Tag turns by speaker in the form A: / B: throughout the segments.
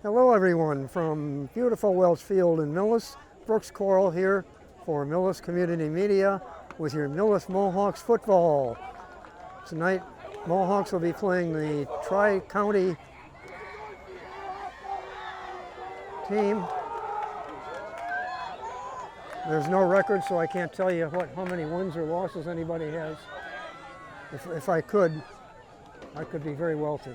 A: Hello everyone from beautiful Welch Field in Millis. Brooks Coral here for Millis Community Media with your Millis Mohawks football. Tonight Mohawks will be playing the Tri-County team. There's no record, so I can't tell you how many wins or losses anybody has. If I could be very wealthy.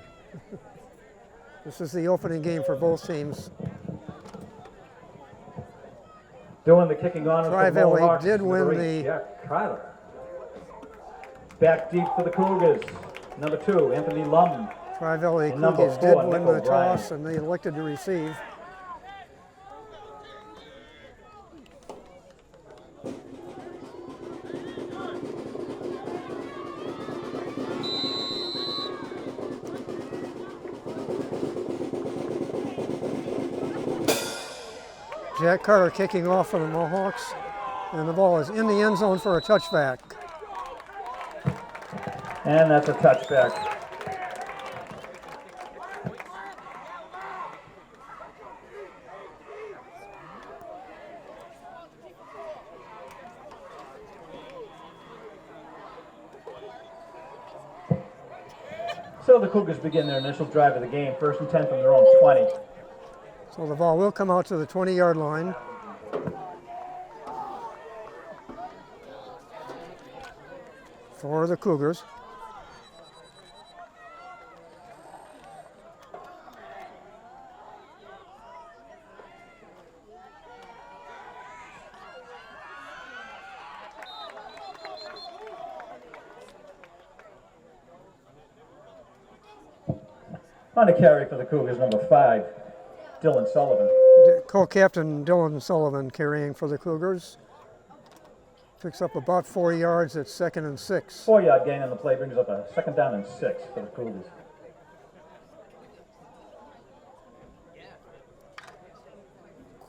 A: This is the opening game for both teams.
B: Doing the kicking on
A: Tri
B: of the
A: Valley
B: Mohawks.
A: did win the
B: Jack Kryler. Back deep for the Cougars. Number 2, Anthony Lum.
A: Tri Valley
B: And number
A: Cougars did
B: 4,
A: win
B: Nick
A: the
B: O'Brien.
A: toss and they elected to receive. Jack Carter kicking off for the Mohawks, and the ball is in the end zone for a touchback.
B: And that's a touchback. So the Cougars begin their initial drive of the game, 1st and 10 from their own 20.
A: So the ball will come out to the 20-yard line. For the Cougars.
B: On a carry for the Cougars, number 5, Dylan Sullivan.
A: Co-captain Dylan Sullivan carrying for the Cougars. Picks up about 4 yards at 2nd and 6.
B: 4-yard gain on the play brings up a 2nd down and 6 for the Cougars.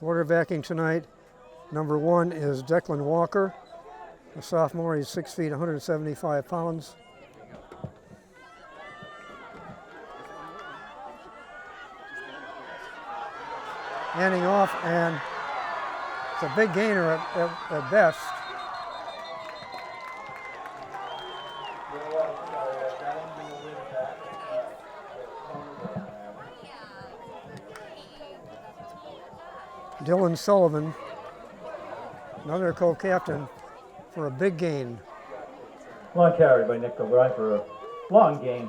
A: Quarterbacking tonight, number 1 is Declan Walker. A sophomore, he's 6 feet, 175 pounds. Handing off, and it's a big gainer at best. Dylan Sullivan, another co-captain, for a big gain.
B: Long carry by Nick O'Brien for a long gain.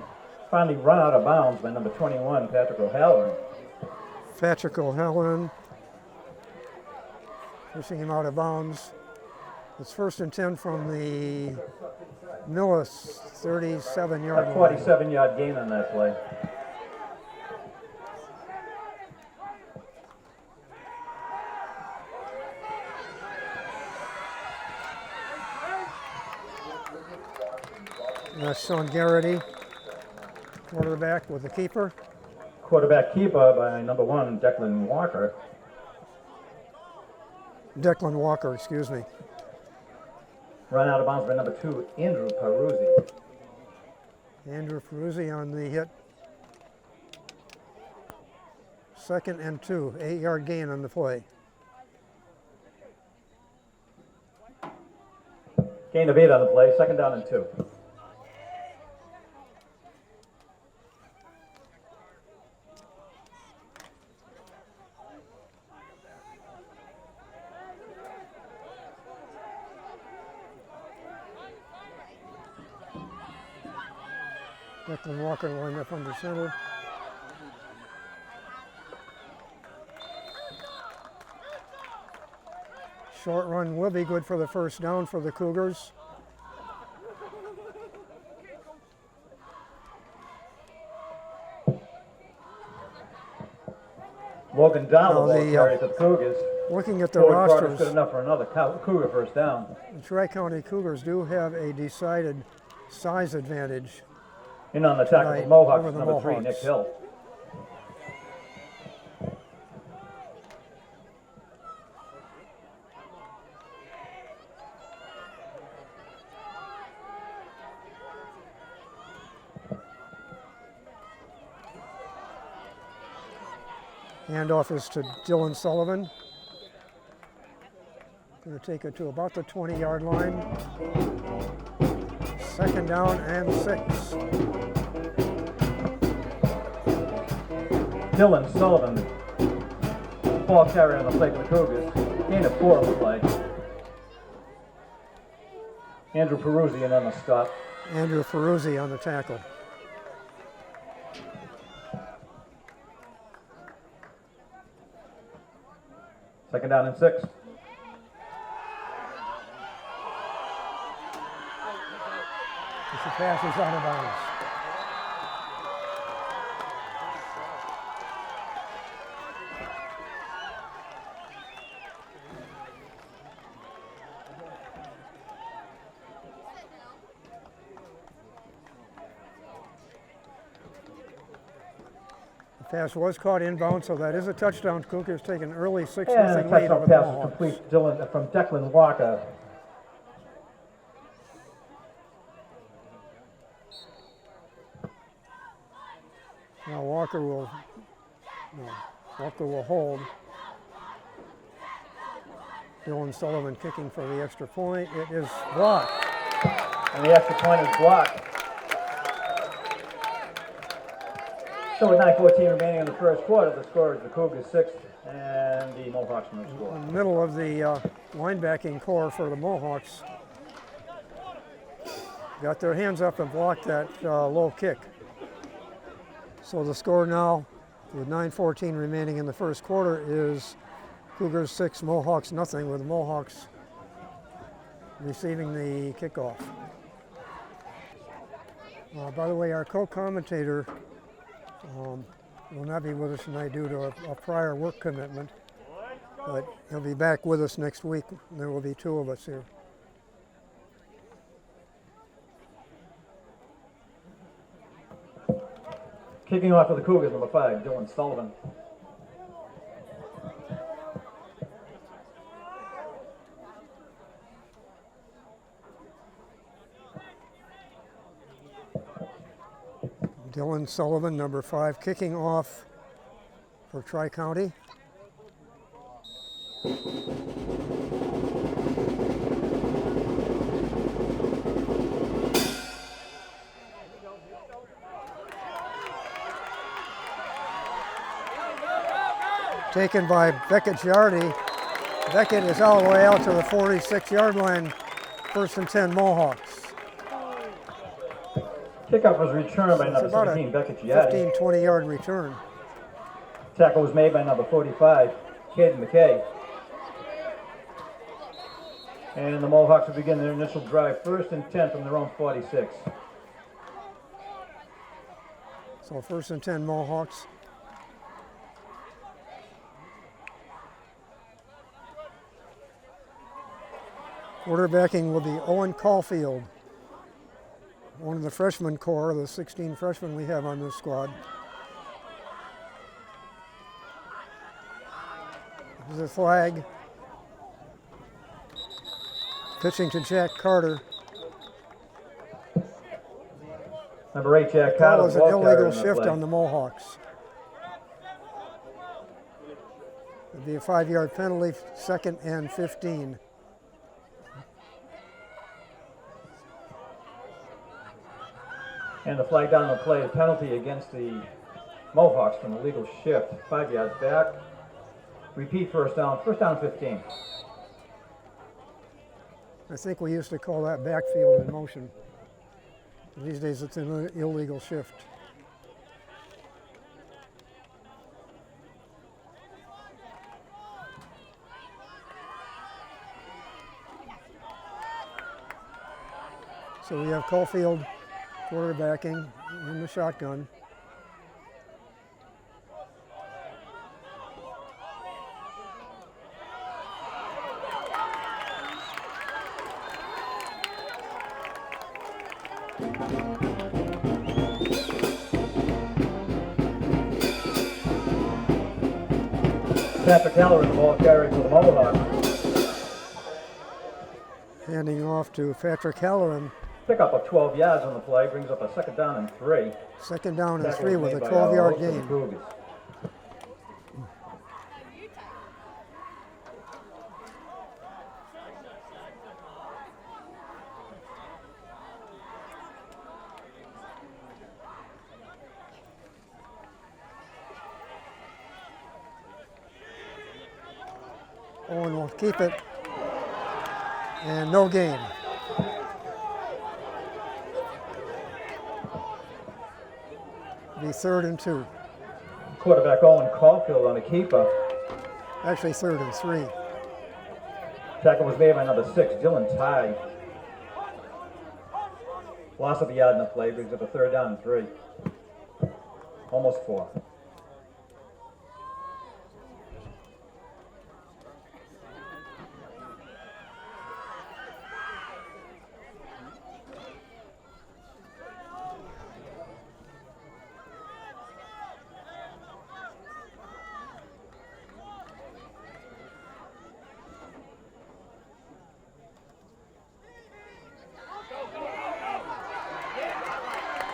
B: Finally run out of bounds by number 21, Patrick O'Halloran.
A: Patrick O'Halloran pushing him out of bounds. It's 1st and 10 from the Millis 37-yard
B: A
A: line.
B: 47-yard gain on that play.
A: That's Sean Garrity, quarterback with the keeper.
B: Quarterback keeper by number 1, Declan Walker.
A: Declan Walker, excuse me.
B: Run out of bounds by number 2, Andrew Peruzzi.
A: Andrew Peruzzi on the hit. 2nd and 2, 8-yard gain on the play.
B: Gain of 8 on the play, 2nd down and 2.
A: Declan Walker lined up under center. Short run will be good for the 1st down for the Cougars.
B: Logan Donald
A: Now
B: will carry for the Cougars.
A: Looking at the
B: Forward quarter's
A: rosters,
B: good enough for another Cougar 1st down.
A: the Tri-County Cougars do have a decided size advantage.
B: In on the tackle
A: Tonight,
B: for Mohawks,
A: over the
B: number 3, Nick
A: Mohawks.
B: Hill.
A: Handoff is to Dylan Sullivan. Going to take it to about the 20-yard line. 2nd down and 6.
B: Dylan Sullivan, ball carrier on the play for the Cougars. Gain of 4 on the play. Andrew Peruzzi on the stop.
A: Andrew Ferruzzi on the tackle.
B: Second down and 6.
A: The pass is out of bounds. The pass was caught inbound, so that is a touchdown. Cougars take an early 6-0
B: And a
A: lead
B: touchdown
A: over the
B: pass is
A: Mohawks.
B: complete Dylan, from Declan Walker.
A: Now Walker will hold. Dylan Sullivan kicking for the extra point. It is blocked.
B: And the extra point is blocked. So with 9:14 remaining in the first quarter, the score is the Cougars 6 and the Mohawks no score.
A: In the middle of the linebacking core for the Mohawks got their hands up and blocked that low kick. So the score now, with 9:14 remaining in the first quarter, is Cougars 6, Mohawks nothing, with the Mohawks receiving the kickoff. By the way, our co-commentator will not be with us tonight due to a prior work commitment, but he'll be back with us next week. There will be 2 of us here.
B: Kicking off for the Cougars, number 5, Dylan Sullivan.
A: Dylan Sullivan, number 5, kicking off for Tri-County. Taken by Beckett Giardi. Beckett is all the way out to the 46-yard line. 1st and 10 Mohawks.
B: Kickoff was returned by number 17, Beckett Giardi.
A: 15, 20-yard return.
B: Tackle was made by number 45, Caden McKay. And the Mohawks will begin their initial drive, 1st and 10 from their own 46.
A: So 1st and 10 Mohawks. Quarterbacking will be Owen Caulfield, one of the freshman core, the 16 freshmen we have on this squad. There's a flag. Pitching to Jack Carter.
B: Number 8, Jack
A: That
B: Carter.
A: was an illegal shift on the Mohawks. It'd be a 5-yard penalty, 2nd and 15.
B: And the flag down on the play, a penalty against the Mohawks from a legal shift, 5 yards back. Repeat, first down 15.
A: I think we used to call that backfield in motion. These days it's an illegal shift. So we have Caulfield quarterbacking in the shotgun.
B: Patrick Heller in the ball carrier for the Mohawks.
A: Handing off to Patrick Halloran.
B: Pickup of 12 yards on the play, brings up a 2nd down and 3.
A: 2nd down and
B: Tackle
A: 3
B: was
A: with a
B: made by
A: 12-yard
B: Olsen
A: gain.
B: Cougars.
A: Owen will keep it. And no gain. Be 3rd and 2.
B: Quarterback Owen Caulfield on a keeper.
A: Actually 3rd and 3.
B: Tackle was made by number 6, Dylan Ty. Loss of a yard in the play brings up a 3rd down and 3. Almost 4.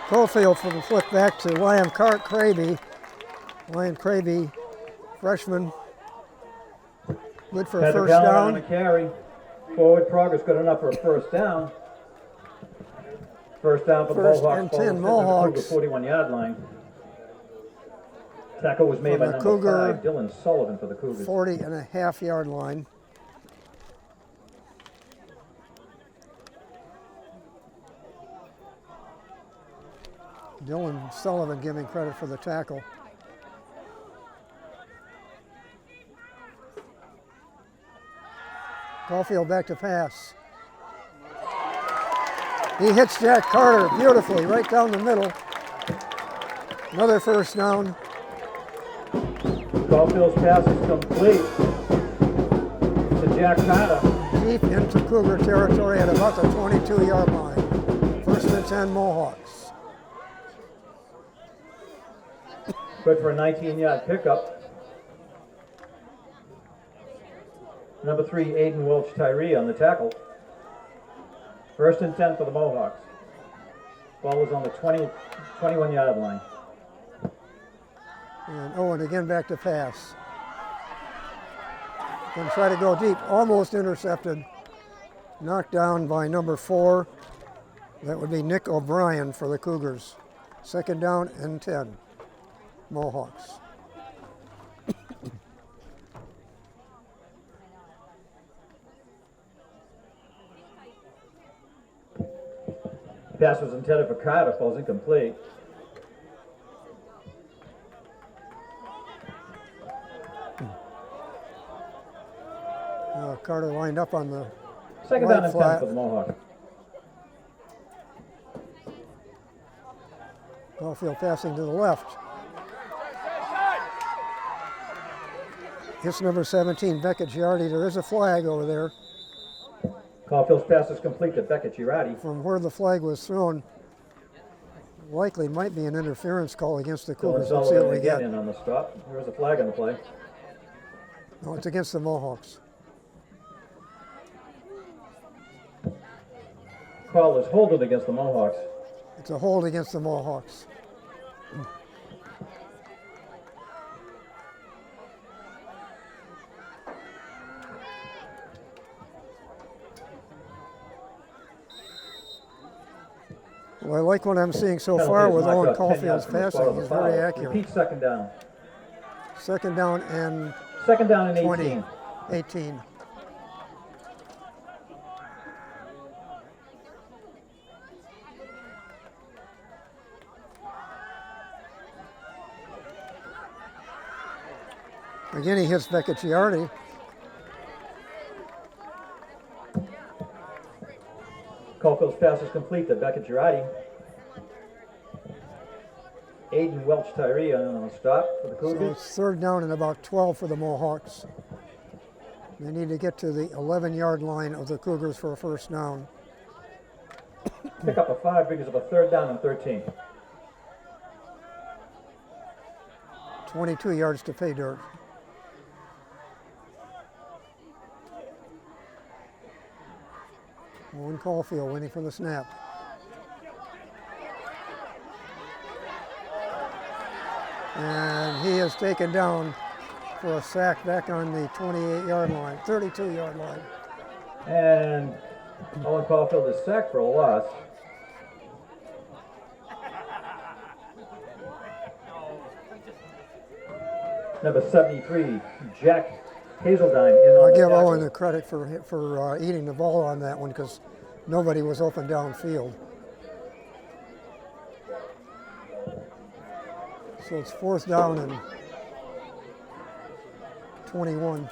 A: Caulfield from the flip back to Liam Kraby. Liam Kraby, freshman. Good for a
B: Patrick
A: first
B: Allen
A: down.
B: on the carry. Forward progress good enough for a first down. First down for the
A: First
B: Mohawks.
A: and
B: Ball
A: 10
B: was hit
A: Mohawks.
B: at the Cougar 41-yard line. Tackle was made
A: From
B: by
A: the
B: number
A: Cougar
B: 5, Dylan Sullivan for the Cougars.
A: 40.5-yard line. Dylan Sullivan giving credit for the tackle. Caulfield back to pass. He hits Jack Carter beautifully right down the middle. Another first down.
B: Caulfield's pass is complete to Jack Carter.
A: Deep into Cougar territory at about the 22-yard line. First and 10 Mohawks.
B: Good for a 19-yard pickup. Number 3, Aiden Welch Tyree on the tackle. First and 10 for the Mohawks. Ball is on the 21-yard line.
A: And Owen again back to pass. Going to try to go deep. Almost intercepted. Knocked down by number 4. That would be Nick O'Brien for the Cougars. Second down and 10. Mohawks.
B: Pass was intended for Carter, falls incomplete.
A: Carter lined up on the
B: Second
A: right
B: down and 10
A: flat.
B: for the Mohawks.
A: Caulfield passing to the left. It's number 17, Becca Giardi. There is a flag over there.
B: Caulfield's pass is complete to Becca Girardi.
A: From where the flag was thrown, likely might be an interference call against the Cougars. Let's see what we
B: again
A: get.
B: in on the stop. There was a flag on the play.
A: No, it's against the Mohawks.
B: Call is holded against the Mohawks.
A: It's a hold against the Mohawks. Well, I like what I'm seeing so far with Owen Caulfield's passing. He's very accurate.
B: Repeat second down.
A: Second down and
B: Second down and
A: 20.
B: 18.
A: 18. Again, he hits Becca Giardi.
B: Caulfield's pass is complete to Becca Girardi. Aiden Welch Tyree on the stop for the
A: So
B: Cougars.
A: it's third down and about 12 for the Mohawks. They need to get to the 11-yard line of the Cougars for a first down.
B: Pick up a 5, brings up a third down and 13.
A: 22 yards to pay dirt. Owen Caulfield waiting for the snap. And he is taken down for a sack back on the 28-yard line, 32-yard line.
B: And Owen Caulfield is sacked for a loss. Number 73, Jack Hazeldine in on
A: I'll
B: the
A: give
B: tackle.
A: Owen the credit for eating the ball on that one because nobody was open downfield. So it's 4th down and 21.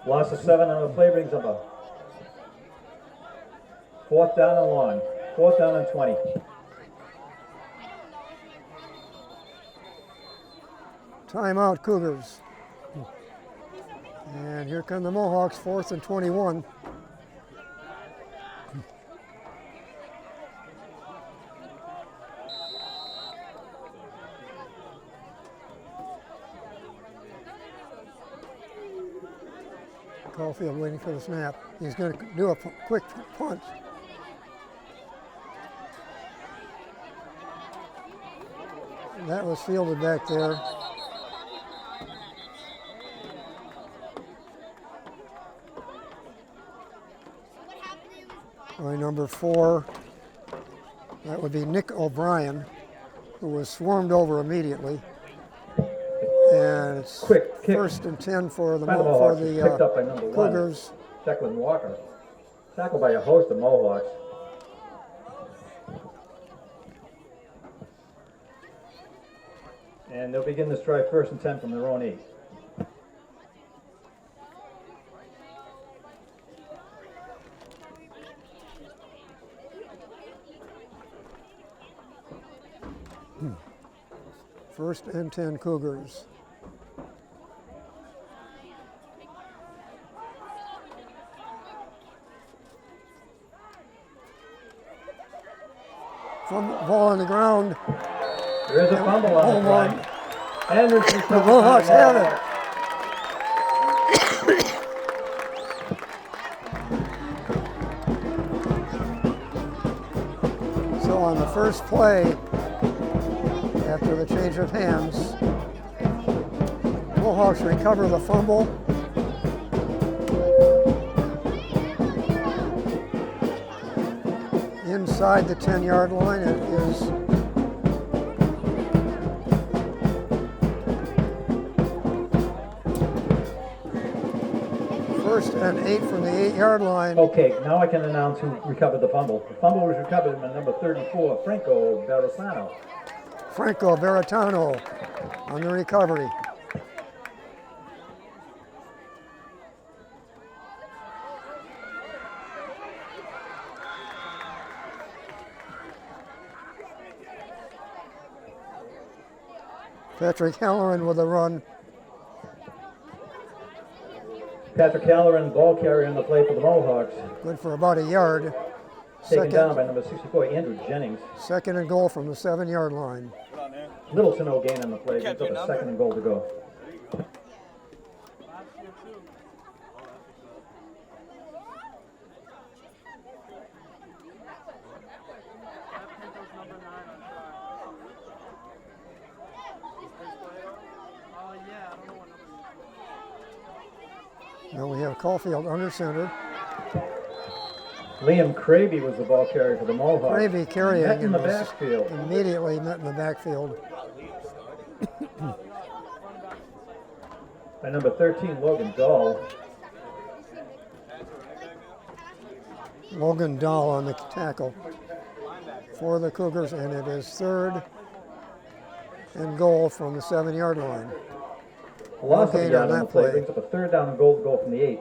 B: Loss of 7 on the play brings up a 4th down and long. 4th down and 20.
A: Timeout, Cougars. And here come the Mohawks, 4th and 21. Caulfield waiting for the snap. He's going to do a quick punt. That was fielded back there. By number 4, that would be Nick O'Brien, who was swarmed over immediately. And it's
B: Quick kick.
A: 1st and 10 for the
B: By the Mohawks, picked up by number 1.
A: Cougars.
B: Declan Walker. Tackled by a host of Mohawks. And they'll begin this drive 1st and 10 from their own 8.
A: First and 10 Cougars. Ball on the ground.
B: There is a fumble on the play. And there's
A: The Mohawks have it. So on the first play, after the change of hands, Mohawks recover the fumble. Inside the 10-yard line, it is first and 8 from the 8-yard line.
B: Okay, now I can announce who recovered the fumble. The fumble was recovered by number 34, Franco Barisano.
A: Franco Baritano on the recovery. Patrick Halloran with a run.
B: Patrick Halloran, ball carrier in the play for the Mohawks.
A: Good for about a yard.
B: Taken down by number 64, Andrew Jennings.
A: 2nd and goal from the 7-yard line.
B: Little to no gain on the play. Brings up a 2nd and goal to go.
A: Now we have Caulfield under center.
B: Liam Craby was the ball carrier for the Mohawks.
A: Craby carrying
B: Met in the
A: was
B: backfield.
A: immediately met in the backfield.
B: By number 13, Logan Dahl.
A: Logan Dahl on the tackle for the Cougars, and it is 3rd and goal from the 7-yard line.
B: A loss of a
A: gain
B: yard
A: on
B: on
A: that
B: the play.
A: play.
B: Brings up a 3rd down and goal to go from the 8.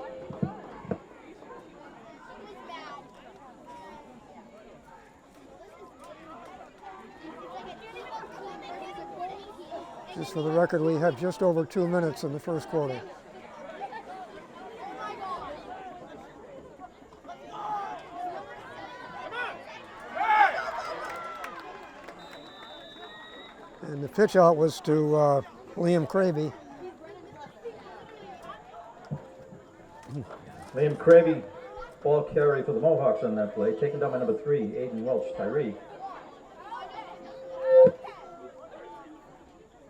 A: Just for the record, we have just over 2 minutes in the first quarter. And the pitch out was to Liam Craby.
B: Liam Craby, ball carrier for the Mohawks on that play. Taken down by number 3, Aiden Welch, Tyree.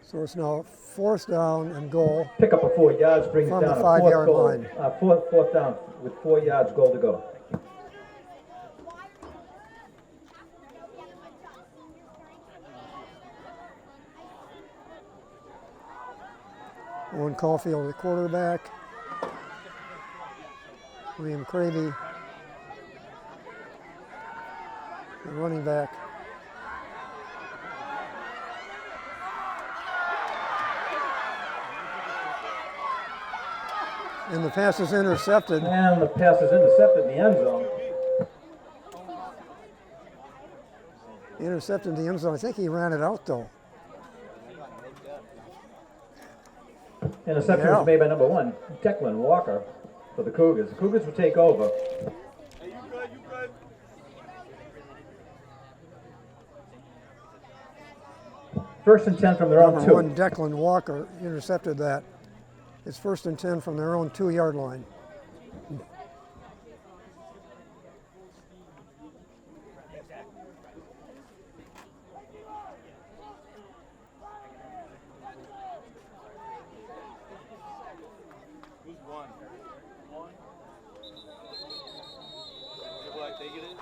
A: So it's now 4th down and goal.
B: Pick up a 4 yards, brings
A: From
B: down
A: the
B: a
A: 5-yard
B: 4th goal.
A: line.
B: Fourth down with 4 yards, goal to go.
A: Owen Caulfield, the quarterback. William Cravey, the running back. And the pass is intercepted.
B: And the pass is intercepted in the end zone.
A: Intercepted in the end zone. I think he ran it out though.
B: Interception was made by number 1, Declan Walker, for the Cougars. The Cougars will take over.
C: Hey, you good?
B: First and 10 from their own
A: Number
B: 2.
A: 1, Declan Walker, intercepted that. It's first and 10 from their own 2-yard line.
C: Who's one? One? Will I take it in?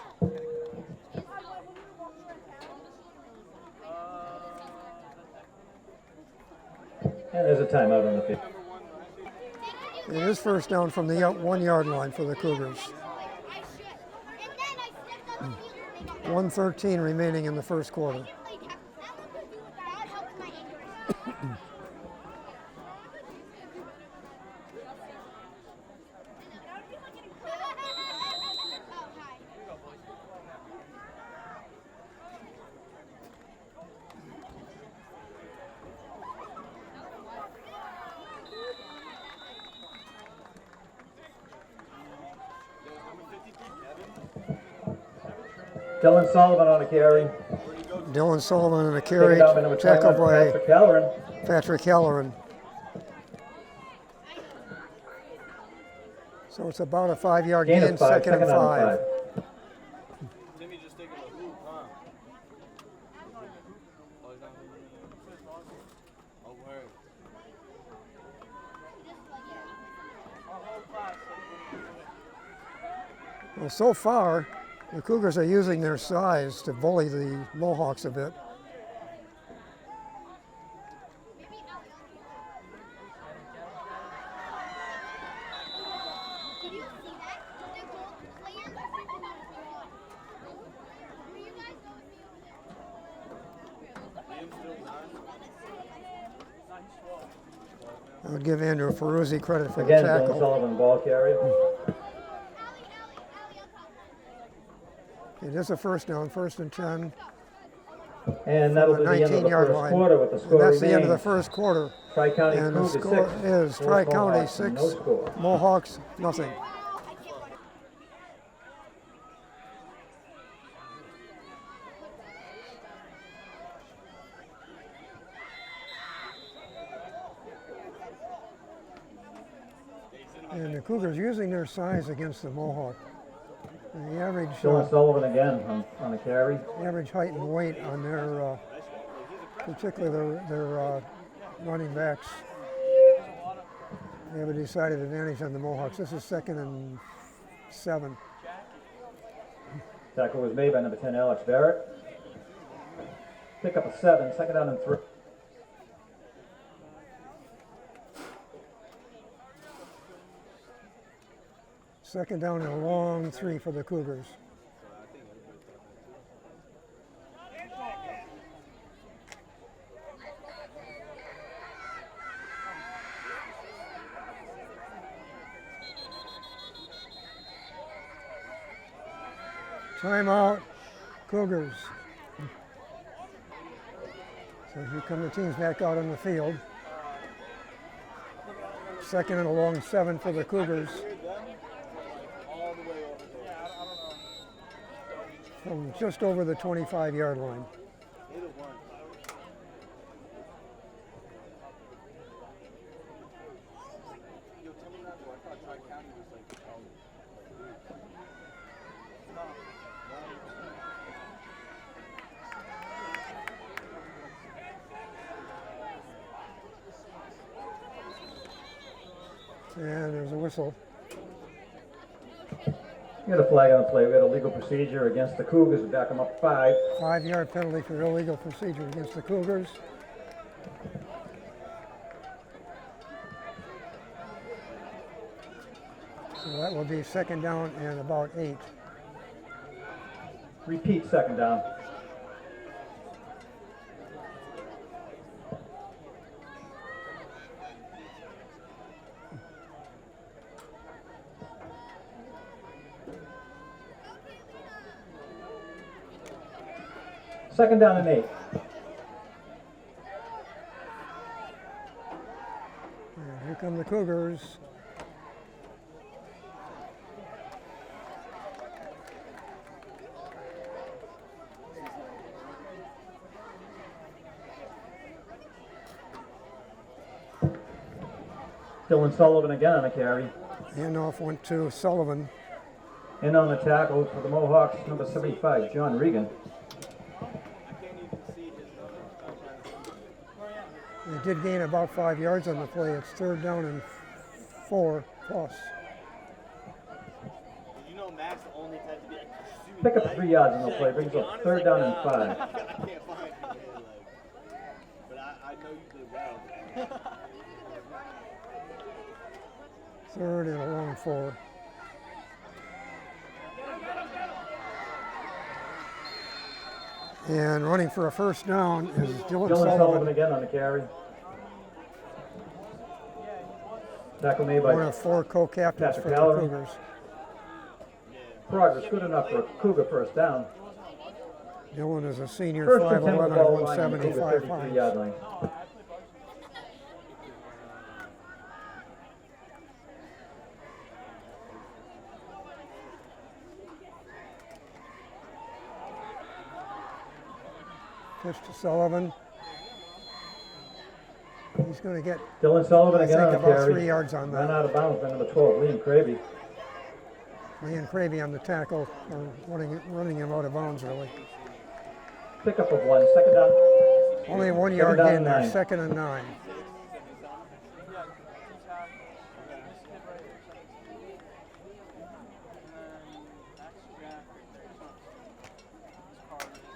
B: And there's a timeout on the field.
A: It is first down from the 1-yard line for the Cougars. 1:13 remaining in the first quarter.
B: Dylan Sullivan on a carry.
A: Dylan Sullivan and a
B: Taken
A: carry,
B: out by number
A: tackled
B: 21,
A: by
B: Patrick Halloran.
A: Patrick Halloran. So it's about a 5-yard
B: Gain
A: gain,
B: of 5,
A: second and
B: down
A: 5.
C: Timmy just taking a hoop, huh? Oh, he's not oh, word.
A: Well, so far, the Cougars are using their size to bully the Mohawks a bit. I would give Andrew Ferruzzi credit for
B: Again,
A: the
B: Dylan
A: tackle.
B: Sullivan ball carry.
A: It is a first down, first and 10.
B: And that'll be the end of the
A: 19-yard
B: first
A: line.
B: quarter with the
A: And
B: score
A: that's the end of the
B: remains.
A: first quarter.
B: Tri-County
A: And the
B: Cougars
A: score
B: 6.
A: is Tri-County
B: Mohawks,
A: 6,
B: no score.
A: Mohawks nothing. And the Cougars using their size against the Mohawk. And the average
B: Dylan Sullivan again on a carry.
A: average height and weight on their, particularly their running backs. They have a decided advantage on the Mohawks. This is 2nd and 7.
B: Tackle was made by number 10, Alex Barrett. Pick up a 7, second down and 3.
A: Second down and a long 3 for the Cougars. Timeout, Cougars. So here come the teams back out on the field. Second and a long 7 for the Cougars. From just over the 25-yard line. And there's a whistle.
B: We got a flag on the play. We got a legal procedure against the Cougars. We back them up 5.
A: 5-yard penalty for illegal procedure against the Cougars. So that will be second down and about 8.
B: Repeat, second down. Second down and 8.
A: And here come the Cougars.
B: Dylan Sullivan again on a carry.
A: Handoff went to Sullivan.
B: In on the tackle for the Mohawks, number 75, John Regan.
A: They did gain about 5 yards on the play. It's third down and 4 plus.
C: You know Max only tends to be like super
B: Pick up
C: light.
B: 3 yards on the play, brings up third down and 5.
C: I can't find it, man, but I know you did well.
A: Third and a long 4. And running for a first down is Dylan
B: Dylan Sullivan
A: Sullivan.
B: again on the carry. Tackle made
A: One
B: by
A: of 4 co-captains
B: Patrick
A: for the
B: Gallery.
A: Cougars.
B: Progress good enough for a Cougar first down.
A: Dylan is a senior,
B: First and 10 with
A: 5'11",
B: the ball line, Cougar
A: 175
B: 33
A: pounds.
B: yard line.
A: Pitch to Sullivan. He's going to get,
B: Dylan Sullivan
A: I
B: again on
A: think,
B: the
A: about
B: carry.
A: 3 yards on
B: Ran
A: that.
B: out of bounds by number 12, Liam Cravey.
A: Ian Cravey on the tackle, or running him out of bounds, really.
B: Pickup of 1, second down.
A: Only 1
B: Second
A: yard
B: down
A: gain
B: and
A: there,
B: 9.
A: second and 9.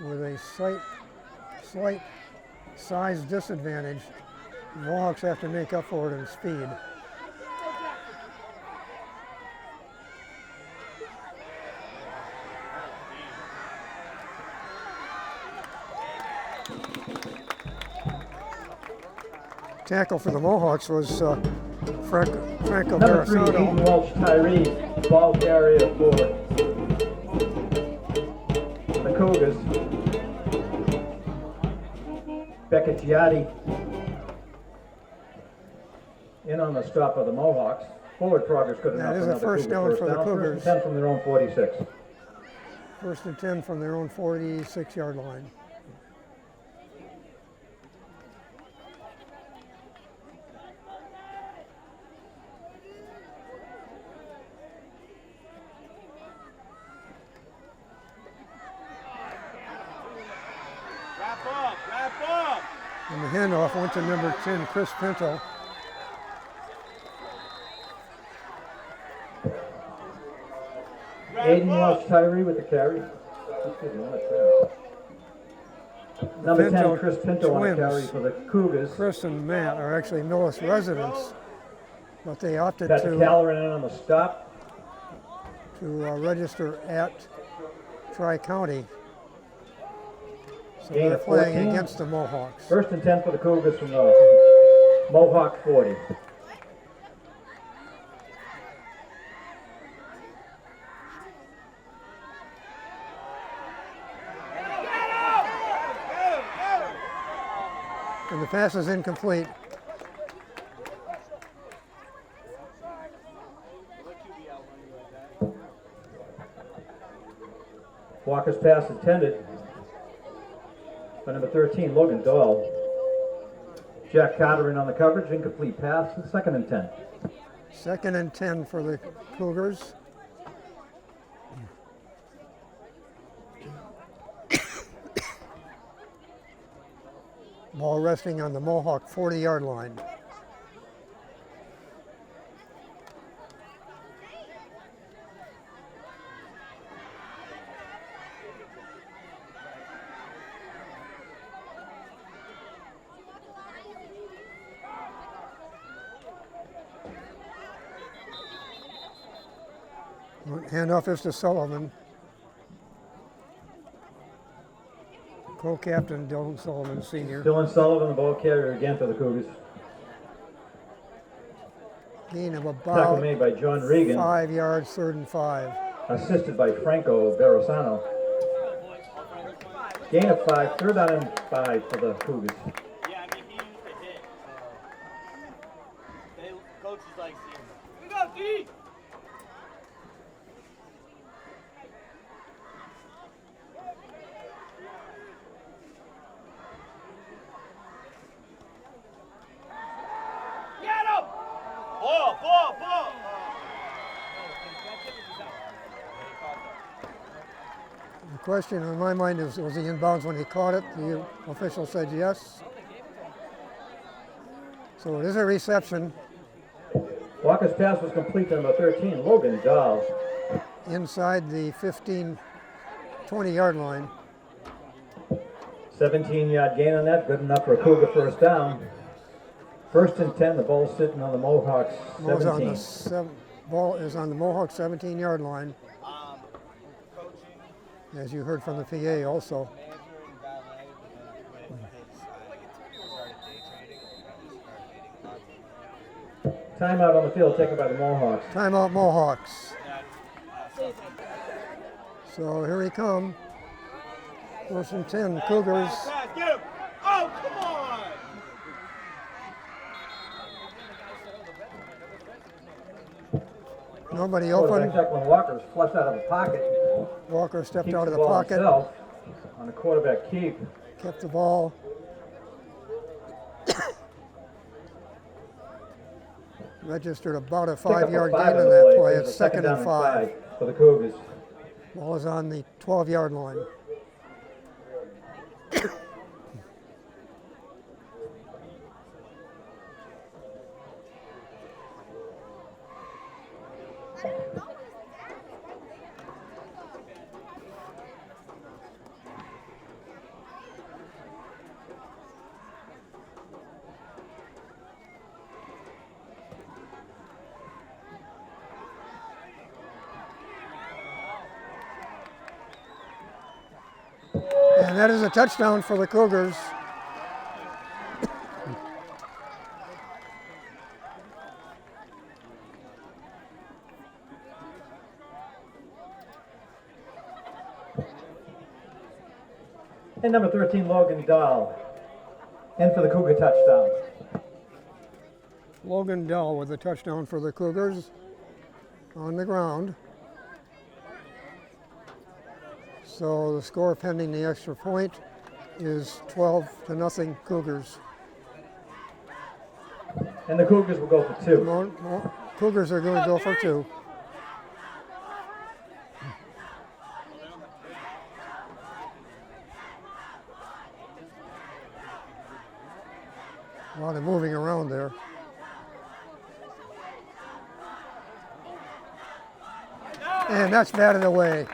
A: With a slight size disadvantage, the Mohawks have to make up for it in speed. Tackle for the Mohawks was Franco
B: Number 3, Aiden
A: Verasano.
B: Welch Tyree, ball carrier for the Cougars. Becca Giatti in on the stop of the Mohawks. Forward progress good enough
A: That is
B: for
A: a
B: another
A: first
B: Cougar
A: down for the
B: down.
A: Cougars.
B: First and 10 from their own 46.
A: First and 10 from their own 46-yard line.
C: Wrap up, wrap up.
A: And the handoff went to number 10, Chris Pinto.
B: Aiden Welch Tyree with the carry. Number 10,
A: Pinto
B: Chris Pinto on the
A: twins.
B: carry for the Cougars.
A: Chris and Matt are actually Millis residents, but they opted
B: Patrick
A: to
B: Halloran in on the stop.
A: register at Tri-County. So
B: Gain
A: they're
B: of
A: playing
B: 14.
A: against the Mohawks.
B: First and 10 for the Cougars from the Mohawk 40.
A: And the pass is incomplete.
B: Walker's pass intended by number 13, Logan Doyle. Jack Carter in on the coverage, incomplete pass, second and 10.
A: Second and 10 for the Cougars. Ball resting on the Mohawk 40-yard line. Handoff is to Sullivan. Co-captain Dylan Sullivan, senior.
B: Dylan Sullivan, the ball carrier again for the Cougars.
A: Gain of
B: Tackle
A: about
B: made by John Regan,
A: 5 yards, 3rd and 5.
B: assisted by Franco Barrosano. Gain of 5, 3rd down and 5 for the Cougars.
C: Yeah, I mean, he used to hit. Coaches like seeing him. Go, D! Get him! Ball!
A: The question on my mind is, was he in bounds when he caught it? The official said yes. So it is a reception
B: Walker's pass was complete to number 13, Logan Dahl.
A: inside the 15, 20-yard line.
B: 17-yard gain on that, good enough for a Cougar first down. 1st and 10, the ball sitting on the Mohawks 17.
A: Ball is on the Mohawk 17-yard line, as you heard from the PA also.
B: Timeout on the field taken by the Mohawks.
A: Timeout Mohawks. So here he come. 1st and 10, Cougars.
C: Get him! Oh, come on!
A: Nobody
B: Quarterback
A: open.
B: Declan Walker's flushed out of the pocket.
A: Walker stepped
B: Keeps
A: out of the
B: ball
A: pocket,
B: himself on a quarterback keep.
A: kept the ball. Registered about a
B: Pick up a
A: 5-yard
B: 5
A: gain
B: on
A: on
B: the
A: that
B: play,
A: play.
B: so
A: It's
B: it's
A: 2nd and 5.
B: for the Cougars.
A: Ball is on the 12-yard line. And that is a touchdown for the Cougars.
B: And number 13, Logan Dahl. In for the Cougar touchdown.
A: Logan Dell with a touchdown for the Cougars on the ground. So the score pending the extra point is 12-0 Cougars.
B: And the Cougars will go for 2.
A: Cougars are going to go for 2. A lot of moving around there. And that's batted away.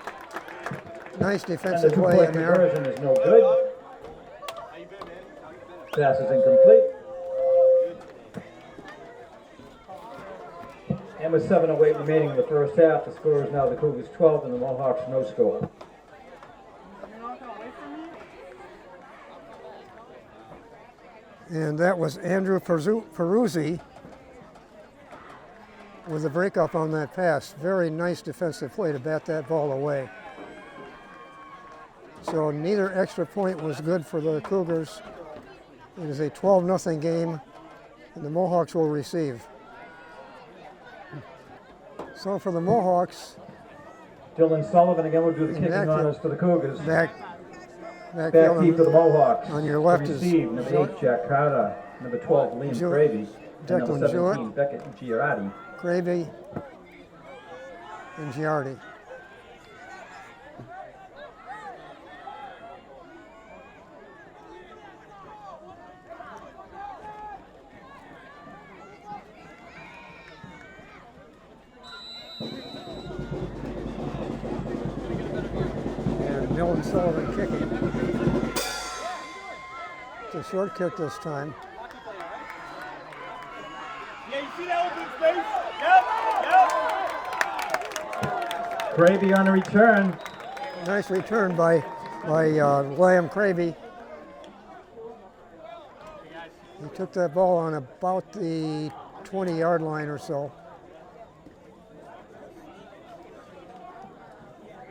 A: Nice
B: And the
A: defensive play
B: two-point
A: in there.
B: conversion is no good. Pass is incomplete. And with 7:08 remaining in the first half, the score is now the Cougars 12 and the Mohawks no score.
A: And that was Andrew Peruzzi with a breakup on that pass. Very nice defensive play to bat that ball away. So neither extra point was good for the Cougars. It is a 12-0 game, and the Mohawks will receive. So for the Mohawks,
B: Dylan Sullivan again will do the
A: In
B: kicking
A: backfield.
B: honors for the Cougars.
A: back
B: Back deep for the Mohawks.
A: On your left
B: to
A: is
B: receive number 8, Jack Carter, number 12, Liam
A: Jewett.
B: Gravy, and
A: Declan
B: number 17,
A: Jewett.
B: Beckett Giardi.
A: Gravy and Giardi. And Dylan Sullivan kicking. It's a short kick this time.
C: Yeah, you see that open space? Yep.
B: Craby on the return.
A: Nice return by Liam Craby. He took that ball on about the 20-yard line or so.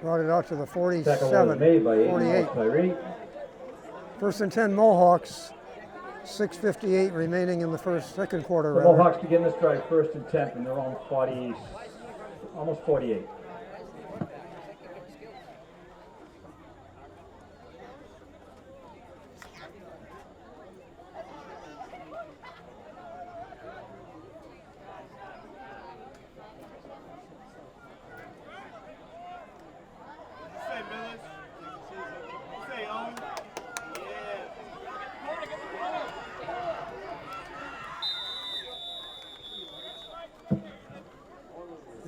A: Brought it out to the
B: Tackle was
A: 47,
B: made by
A: 48.
B: Tyree.
A: First and 10 Mohawks. 6:58 remaining in the second quarter.
B: The
A: rather.
B: Mohawks begin this drive first and 10 from their own 40, almost 48.
C: Say Millis. Say Owen.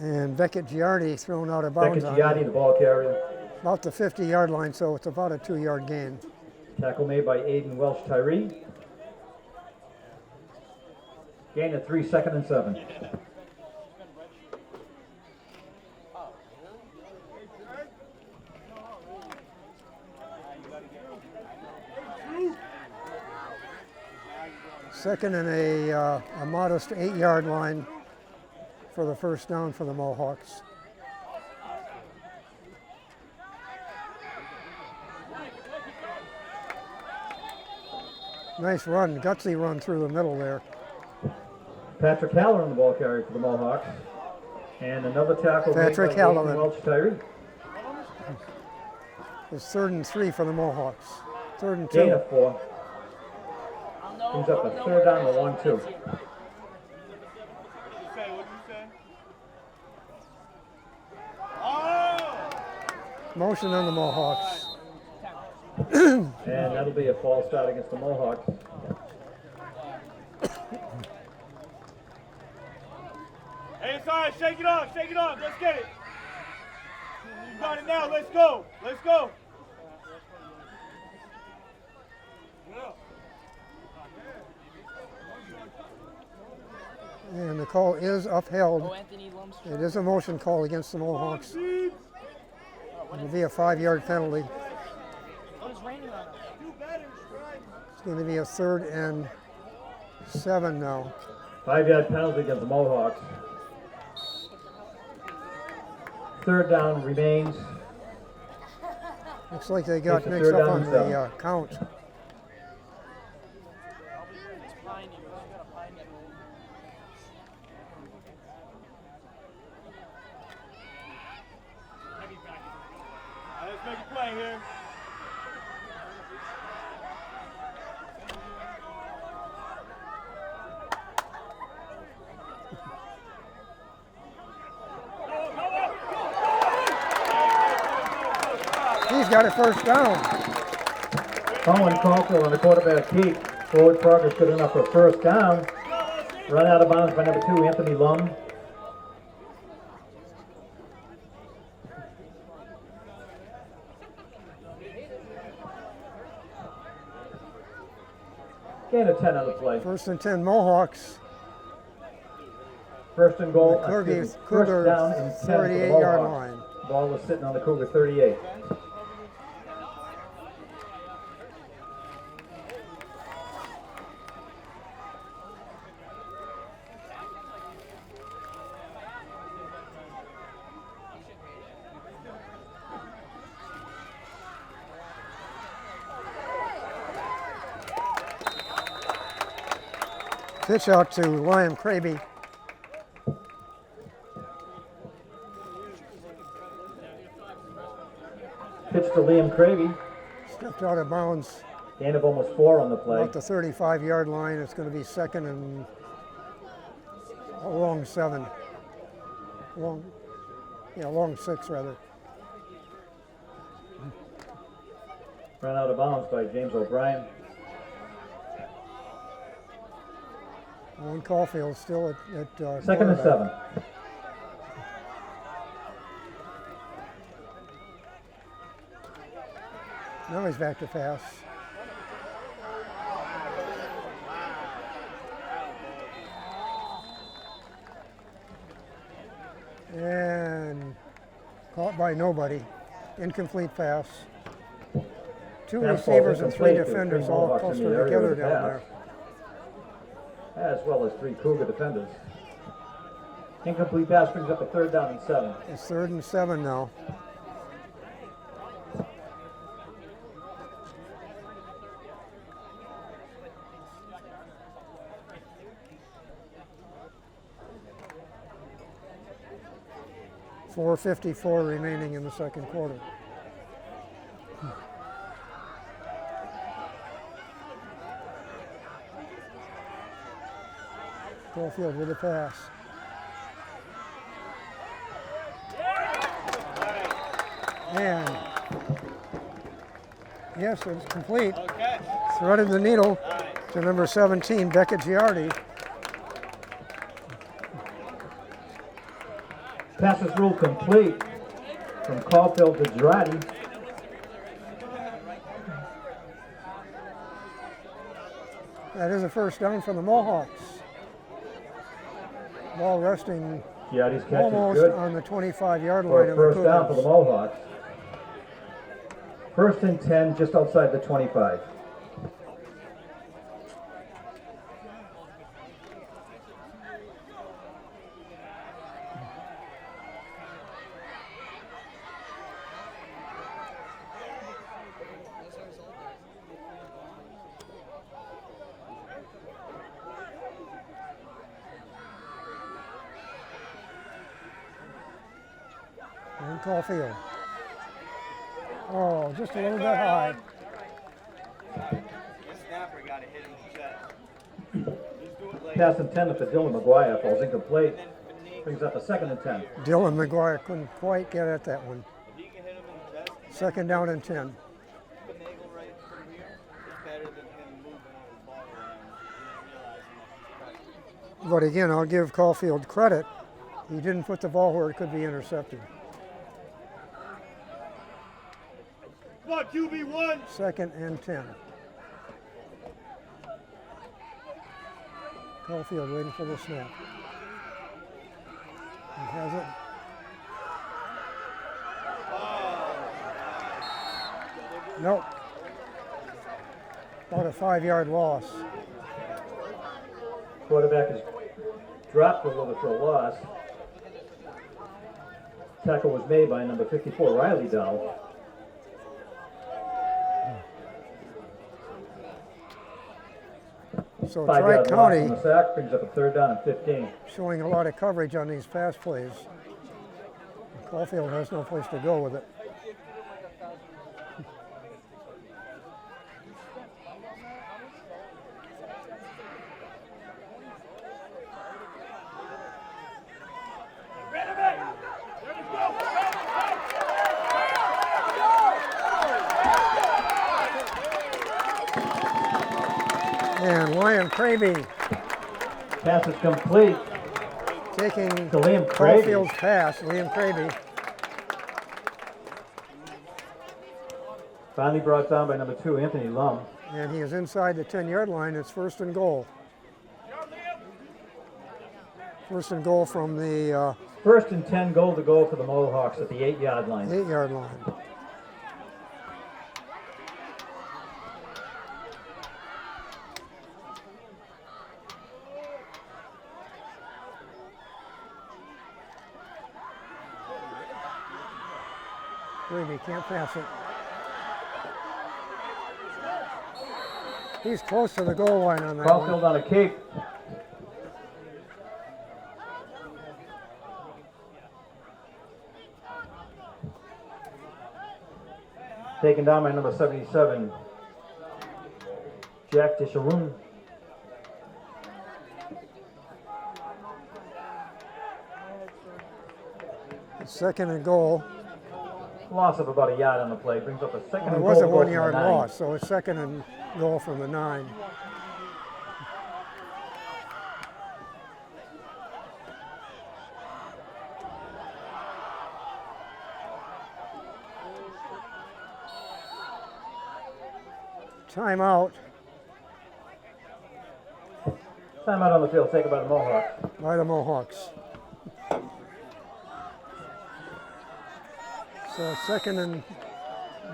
A: And Beckett Giardi thrown out of
B: Beckett
A: bounds on
B: Giatti, the ball carrier.
A: about the 50-yard line, so it's about a 2-yard gain.
B: Tackle made by Aiden Welch Tyree. Gain of 3, 2nd and 7.
A: Second and a modest 8-yard line for the first down for the Mohawks. Nice run, gutsy run through the middle there.
B: Patrick Haller on the ball carrier for the Mohawks. And another tackle
A: Patrick
B: made by
A: Halloran.
B: Aiden Welch Tyree.
A: It's 3rd and 3 for the Mohawks. 3rd and 2.
B: Gain of 4. Brings up a 3rd down to 1-2.
C: What did you say? What did you say? Oh!
A: Motion on the Mohawks.
B: And that'll be a false start against the Mohawks.
C: Hey, it's all right. Shake it off. Shake it off. Let's get it. You got it now. Let's go. Let's go.
A: And the call is upheld. It is a motion call against the Mohawks. It'll be a 5-yard penalty. It's going to be a 3rd and 7 now.
B: 5-yard penalty against the Mohawks. 3rd down remains.
A: Looks like they got
B: It's a
A: mixed
B: 3rd
A: up
B: down
A: on
B: and
A: the
B: 7.
A: count.
C: Let's make a play here.
A: He's got a first down.
B: Colin Caulfield on the quarterback keep. Forward progress good enough for first down. Run out of bounds by number 2, Anthony Lum. Gain of 10 on the play.
A: 1st and 10 Mohawks.
B: First and goal.
A: The
B: excuse me,
A: Cougars
B: first down and 10 for the
A: 38-yard
B: Mohawks.
A: line.
B: Ball was sitting on the Cougar 38.
A: Pitch out to Liam Craby.
B: Pitch to Liam Cravey.
A: Stepped out of bounds
B: Gain of almost 4 on the play.
A: about the 35-yard line. It's going to be 2nd and a long 7. Long 6 rather.
B: Ran out of bounds by James O'Brien.
A: Owen Caulfield still at
B: 2nd and
A: quarterback.
B: 7.
A: Now he's back to pass. And Caught by nobody. Incomplete pass. Two
B: Pass ball's
A: receivers and three
B: incomplete to
A: defenders
B: three
A: all
B: Mohawks in the
A: clustered
B: area
A: together
B: with the
A: down there.
B: pass, as well as 3 Cougar defenders. Incomplete pass brings up a 3rd down and 7.
A: It's 3rd and 7 now. .454 remaining in the second quarter. Caulfield with a pass. And yes, it's complete.
C: Okay.
A: Threaded the needle to number 17, Beckett Giardi.
B: Pass is ruled complete from Caulfield to Girardi.
A: That is a first down for the Mohawks. Ball resting
B: Giardi's catch is
A: almost
B: good
A: on the 25-yard
B: for
A: line
B: a
A: of the
B: first down for the
A: Cougars.
B: Mohawks. 1st and 10, just outside the 25.
A: And Caulfield. Oh, just a little bit high.
C: The snapper got to hit him in the chest. Just do it like
B: Pass intended for Dylan McGuire falls incomplete. Brings up a 2nd and 10.
A: Dylan McGuire couldn't quite get at that one.
C: if you can hit him in the chest,
A: 2nd down and 10.
C: finagle right from here, it's better than him moving his ball around and then realizing that he's pressing.
A: But again, I'll give Caulfield credit. He didn't put the ball where it could be intercepted.
C: Come on, QB1.
A: 2nd and 10. Caulfield waiting for the snap. He has it. Nope. About a 5-yard loss.
B: Quarterback is dropped a little bit for a loss. Tackle was made by number 54, Riley Dow.
A: So
B: 5-yard loss
A: Tri-County
B: on the sack brings up a 3rd down and 15.
A: showing a lot of coverage on these pass plays. Caulfield has no place to go with it. And Liam Cravey
B: Pass is complete.
A: taking
B: To Liam Cravey.
A: Caulfield's pass. Liam Cravey.
B: Finally brought down by number 2, Anthony Lum.
A: And he is inside the 10-yard line. It's 1st and goal. 1st and goal from the
B: 1st and 10, goal to go for the Mohawks at the 8-yard line.
A: 8-yard line. Cravey can't pass it. He's close to the goal line on that
B: Caulfield
A: one.
B: on a cape. Taken down by number 77, Jack Disharoon.
A: Second and goal.
B: Loss of about a yard on the play brings up a 2nd
A: Well,
B: and
A: it
B: goal.
A: was a
B: goal from the
A: 1-yard
B: 9.
A: loss, so it's 2nd and goal from the 9. Timeout
B: Timeout on the field taken by the Mohawks.
A: by the Mohawks. So it's second and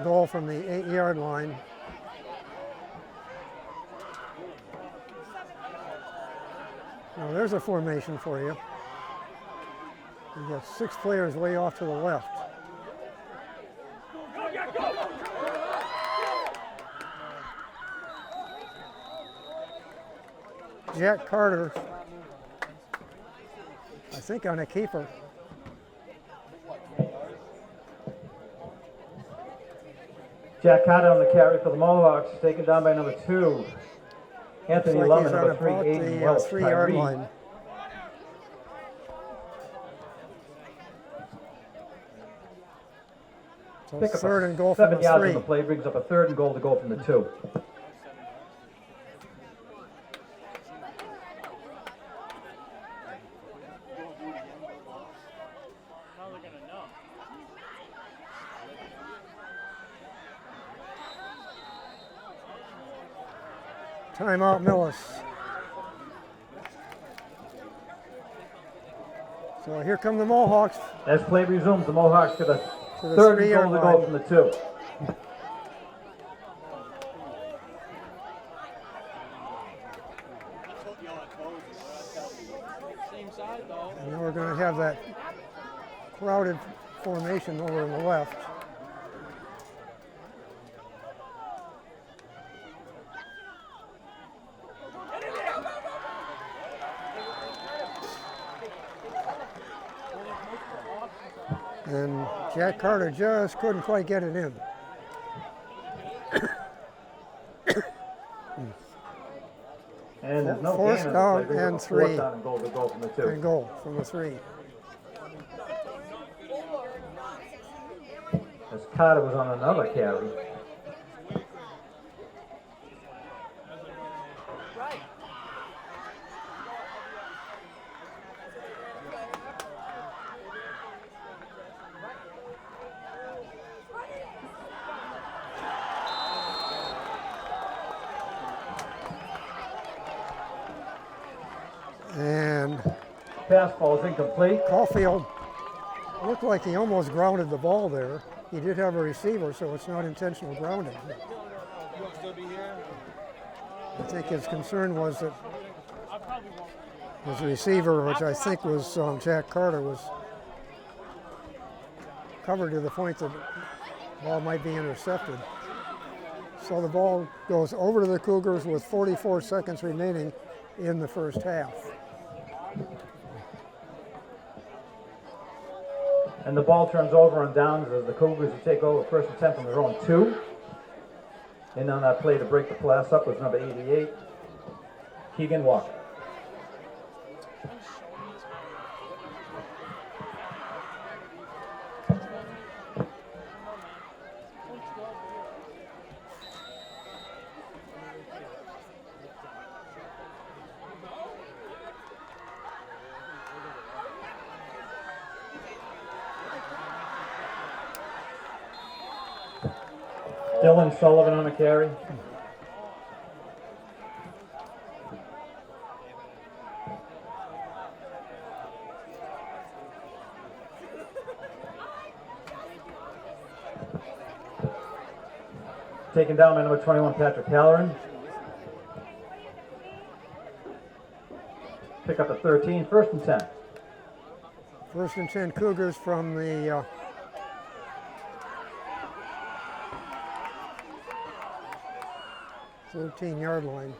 A: goal from the 8-yard line. Now there's a formation for you. You got 6 players way off to the left. Jack Carter, I think on a keeper.
B: Jack Carter on the carry for the Mohawks, taken down by number 2. Anthony
A: Looks like
B: Lum,
A: he's
B: and
A: on
B: number 3,
A: about
B: Aiden
A: the
B: Welch.
A: 3-yard
B: Tyree.
A: line. So
B: Pick up
A: third
B: a
A: and goal from
B: 7
A: the
B: yards
A: 3.
B: on the play, brings up a 3rd and goal to go from the 2.
C: How are they gonna know?
A: Timeout, Millis. So here come the Mohawks
B: As play resumes, the Mohawks get a
A: to the
B: 3rd and
A: 3-yard
B: goal to go
A: line.
B: from the 2.
C: Same side though.
A: And then we're going to have that crowded formation over on the left. And Jack Carter just couldn't quite get it in.
B: And there's no
A: Fourth
B: gain on the
A: down
B: play, brings
A: and
B: up a 4th
A: 3.
B: down and goal to go from the 2.
A: And goal from the 3.
B: As Carter was on another carry.
A: And
B: Pass ball is incomplete.
A: Caulfield looked like he almost grounded the ball there. He did have a receiver, so it's not intentional grounding.
C: You want to still be here?
A: I think his concern was that his receiver, which I think was Jack Carter, was covered to the point that the ball might be intercepted. So the ball goes over to the Cougars with 44 seconds remaining in the first half.
B: And the ball turns over on downs as the Cougars will take over first and 10 from their own 2. In on that play to break the pass up was number 88, Keegan Walker. Dylan Sullivan on the carry. Taken down by number 21, Patrick Halloran. Pick up a 13, first and 10.
A: First and 10 Cougars from the 13-yard line.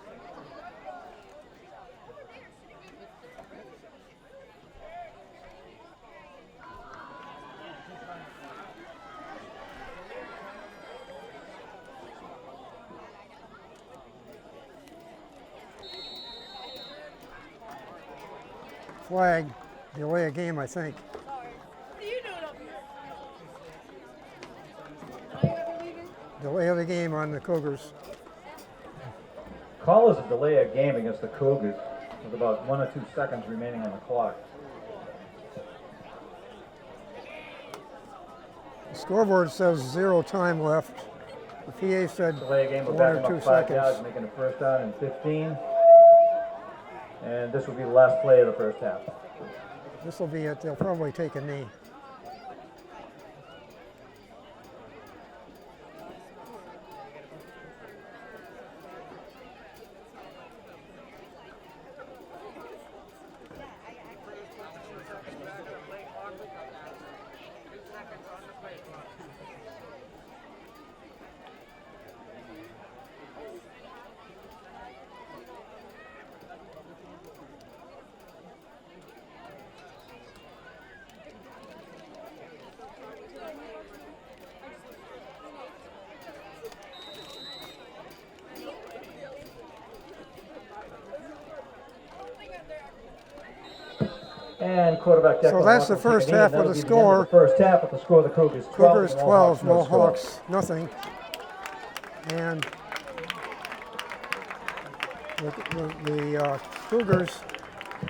A: Flag, delay a game, I think.
D: What are you doing up here? Are you ever leaving?
A: Delay of the game on the Cougars.
B: Call is a delay of game against the Cougars with about 1 or 2 seconds remaining on the clock.
A: The scoreboard says 0 time left. The PA said
B: Delay of game, we're
A: 1
B: back
A: or 2
B: about 5
A: seconds.
B: yards, making a first down and 15. And this will be the last play of the first half.
A: This will be it. They'll probably take a knee.
B: And quarterback
A: So that's the first half with the score.
B: First half with the score, the Cougars 12.
A: Cougars
B: and
A: 12,
B: no score.
A: Mohawks nothing. And the Cougars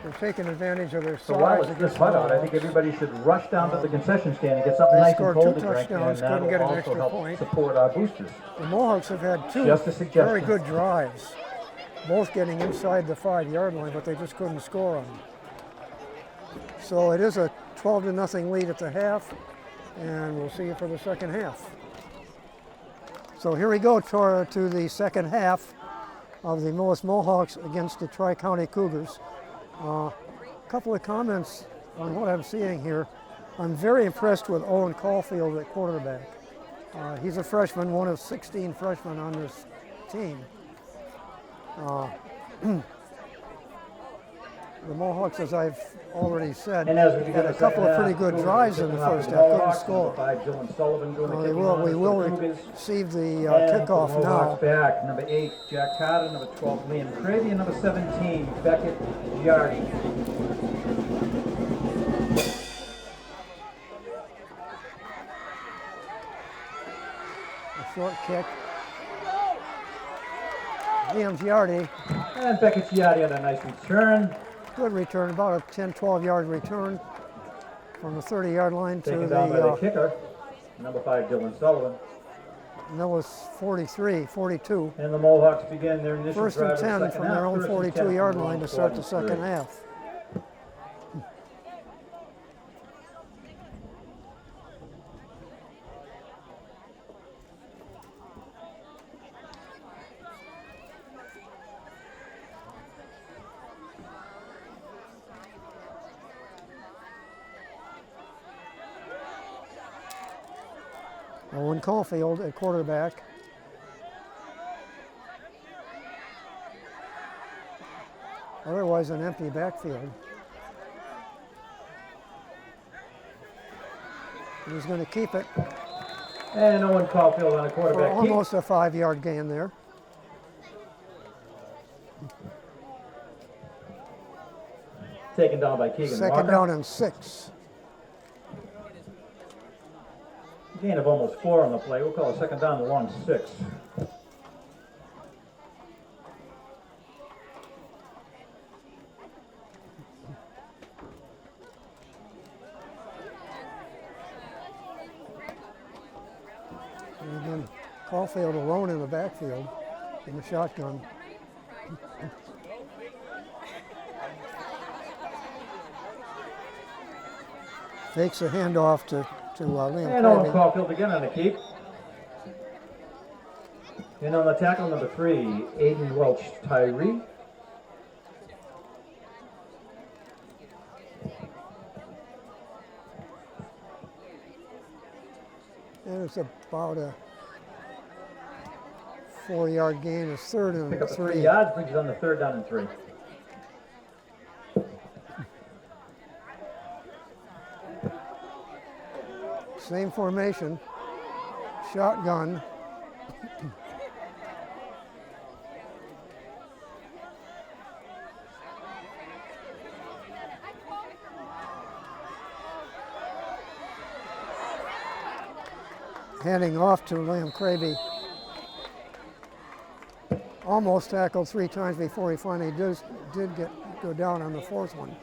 A: are taking advantage of their
B: So while
A: size
B: it's
A: against
B: this
A: the
B: hot out, I think
A: Mohawks.
B: everybody should rush down to the concession stand and get something
A: They
B: nice and
A: scored
B: cold
A: two
B: to drink,
A: touchdowns,
B: and
A: couldn't
B: that'll
A: get an
B: also
A: extra
B: help
A: point.
B: support our boosters.
A: The Mohawks have had two
B: Just a suggestion.
A: very good drives, both getting inside the 5-yard line, but they just couldn't score on them. So it is a 12-0 lead at the half, and we'll see you for the second half. So here we go to the second half of the Millis Mohawks against the Tri-County Cougars. A couple of comments on what I'm seeing here. I'm very impressed with Owen Caulfield at quarterback. He's a freshman, one of 16 freshmen on this team. The Mohawks, as I've already said,
B: And as we
A: had a couple of pretty good drives in the first half, couldn't score. We will receive the kickoff now.
B: Back, number 8, Jack Carter, number 12, Liam Cravey, and number 17, Beckett Giardi.
A: A short kick. Liam Giardi,
B: And Beckett Giardi on a nice return.
A: good return, about a 10, 12-yard return from the 30-yard line to
B: Taken down by the
A: the
B: kicker, number 5, Dylan Sullivan.
A: Millis 43, 42.
B: And the Mohawks begin their initial
A: First
B: drive
A: and
B: of
A: 10
B: the second
A: from
B: half.
A: their own
B: First and 10
A: 42-yard
B: from their
A: line
B: own
A: to start the
B: 43.
A: second half. Owen Caulfield at quarterback. Otherwise an empty backfield. He's going to keep it
B: And Owen Caulfield on a
A: for
B: quarterback keep.
A: almost a 5-yard gain there.
B: Taken down by Keegan
A: Second
B: Walker.
A: down and 6.
B: Gain of almost 4 on the play. We'll call it second down and long 6.
A: And again, Caulfield alone in the backfield in the shotgun. Takes a handoff to Liam
B: And Owen
A: Cravey.
B: Caulfield again on the keep. And on the tackle, number 3, Aiden Welch Tyree.
A: And it's about a 4-yard gain. It's third and
B: Pick up the 3
A: 3.
B: yards, brings it on the third down and 3.
A: Same formation. Shotgun. Handing off to Liam Cravey. Almost tackled 3 times before he finally did go down on the 4th one.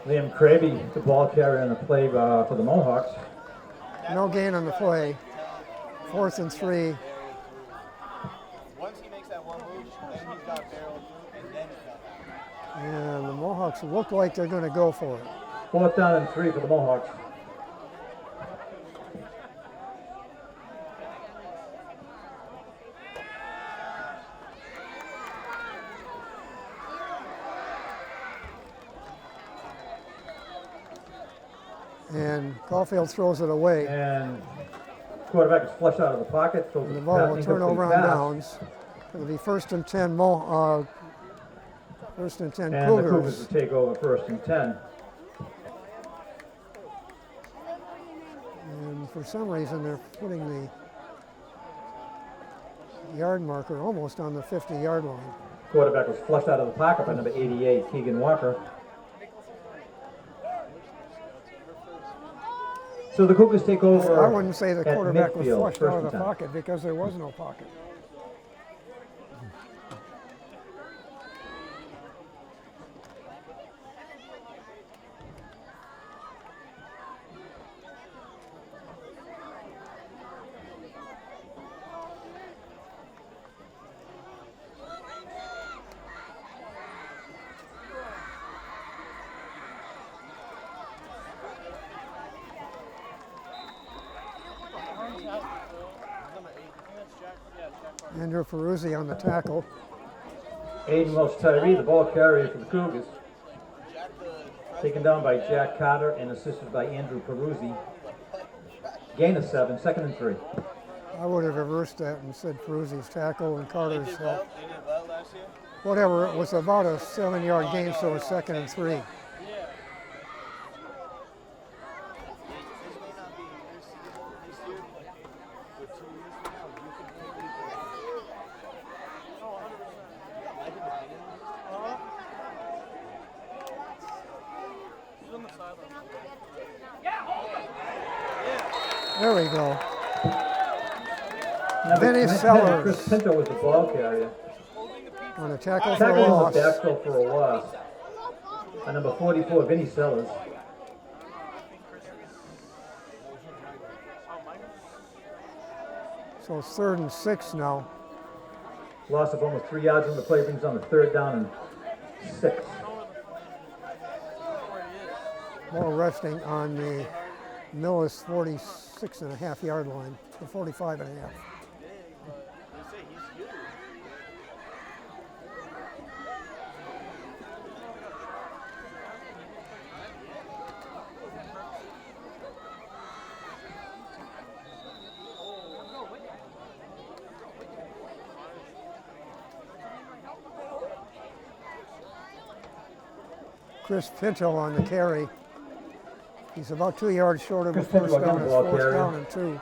B: Liam Cravey, the ball carrier on the play for the Mohawks.
A: No gain on the play. 4th and 3.
C: Once he makes that one move, then he's got barrel through, and then it's not happening.
A: And the Mohawks look like they're going to go for it.
B: 4th down and 3 for the Mohawks.
A: And Caulfield throws it away.
B: And quarterback is flushed out of the pocket. Throws
A: And the
B: a
A: ball will
B: pass,
A: turn over on
B: incomplete pass.
A: downs. It'll be first and 10 first and 10
B: And the Cougars
A: Cougars.
B: will take over first and 10.
A: And for some reason they're putting the yard marker, almost on the 50-yard line.
B: Quarterback was flushed out of the pocket by number 88, Keegan Walker. So the Cougars take over.
A: I wouldn't say the
B: at
A: quarterback was
B: midfield,
A: flushed
B: first
A: out of the
B: and 10.
A: pocket because there was no pocket. Andrew Ferruzzi on the tackle.
B: Aiden Welch-Tyree, the ball carrier for the Cougars. Taken down by Jack Carter and assisted by Andrew Peruzzi. Gain of 7, 2nd and 3.
A: I would have reversed that and said Ferruzzi's tackle and Carter's
C: They did
A: help.
C: well last year.
A: Whatever, it was about a 7-yard gain, so it's 2nd and 3.
C: Yeah. This may not be your season this year, but 2 years from now, you could probably do it. Oh, 100%. I did behind him. He's on the sideline.
A: There we go.
B: Number
A: Vinny
B: 10,
A: Sellers.
B: Chris Pinto was the ball carrier.
A: On a tackle for a
B: Tackling
A: loss.
B: the backfield for a loss. And number 44, Vinny Sellers.
A: So it's 3rd and 6 now.
B: Loss of almost 3 yards on the play brings on the 3rd down and 6.
A: Ball resting on the Millis 46.5-yard line, or 45.5. Chris Pinto on the carry. He's about 2 yards short of a
B: Chris Pinto
A: first down.
B: again,
A: It's
B: ball
A: 4th
B: carrier.
A: down and 2.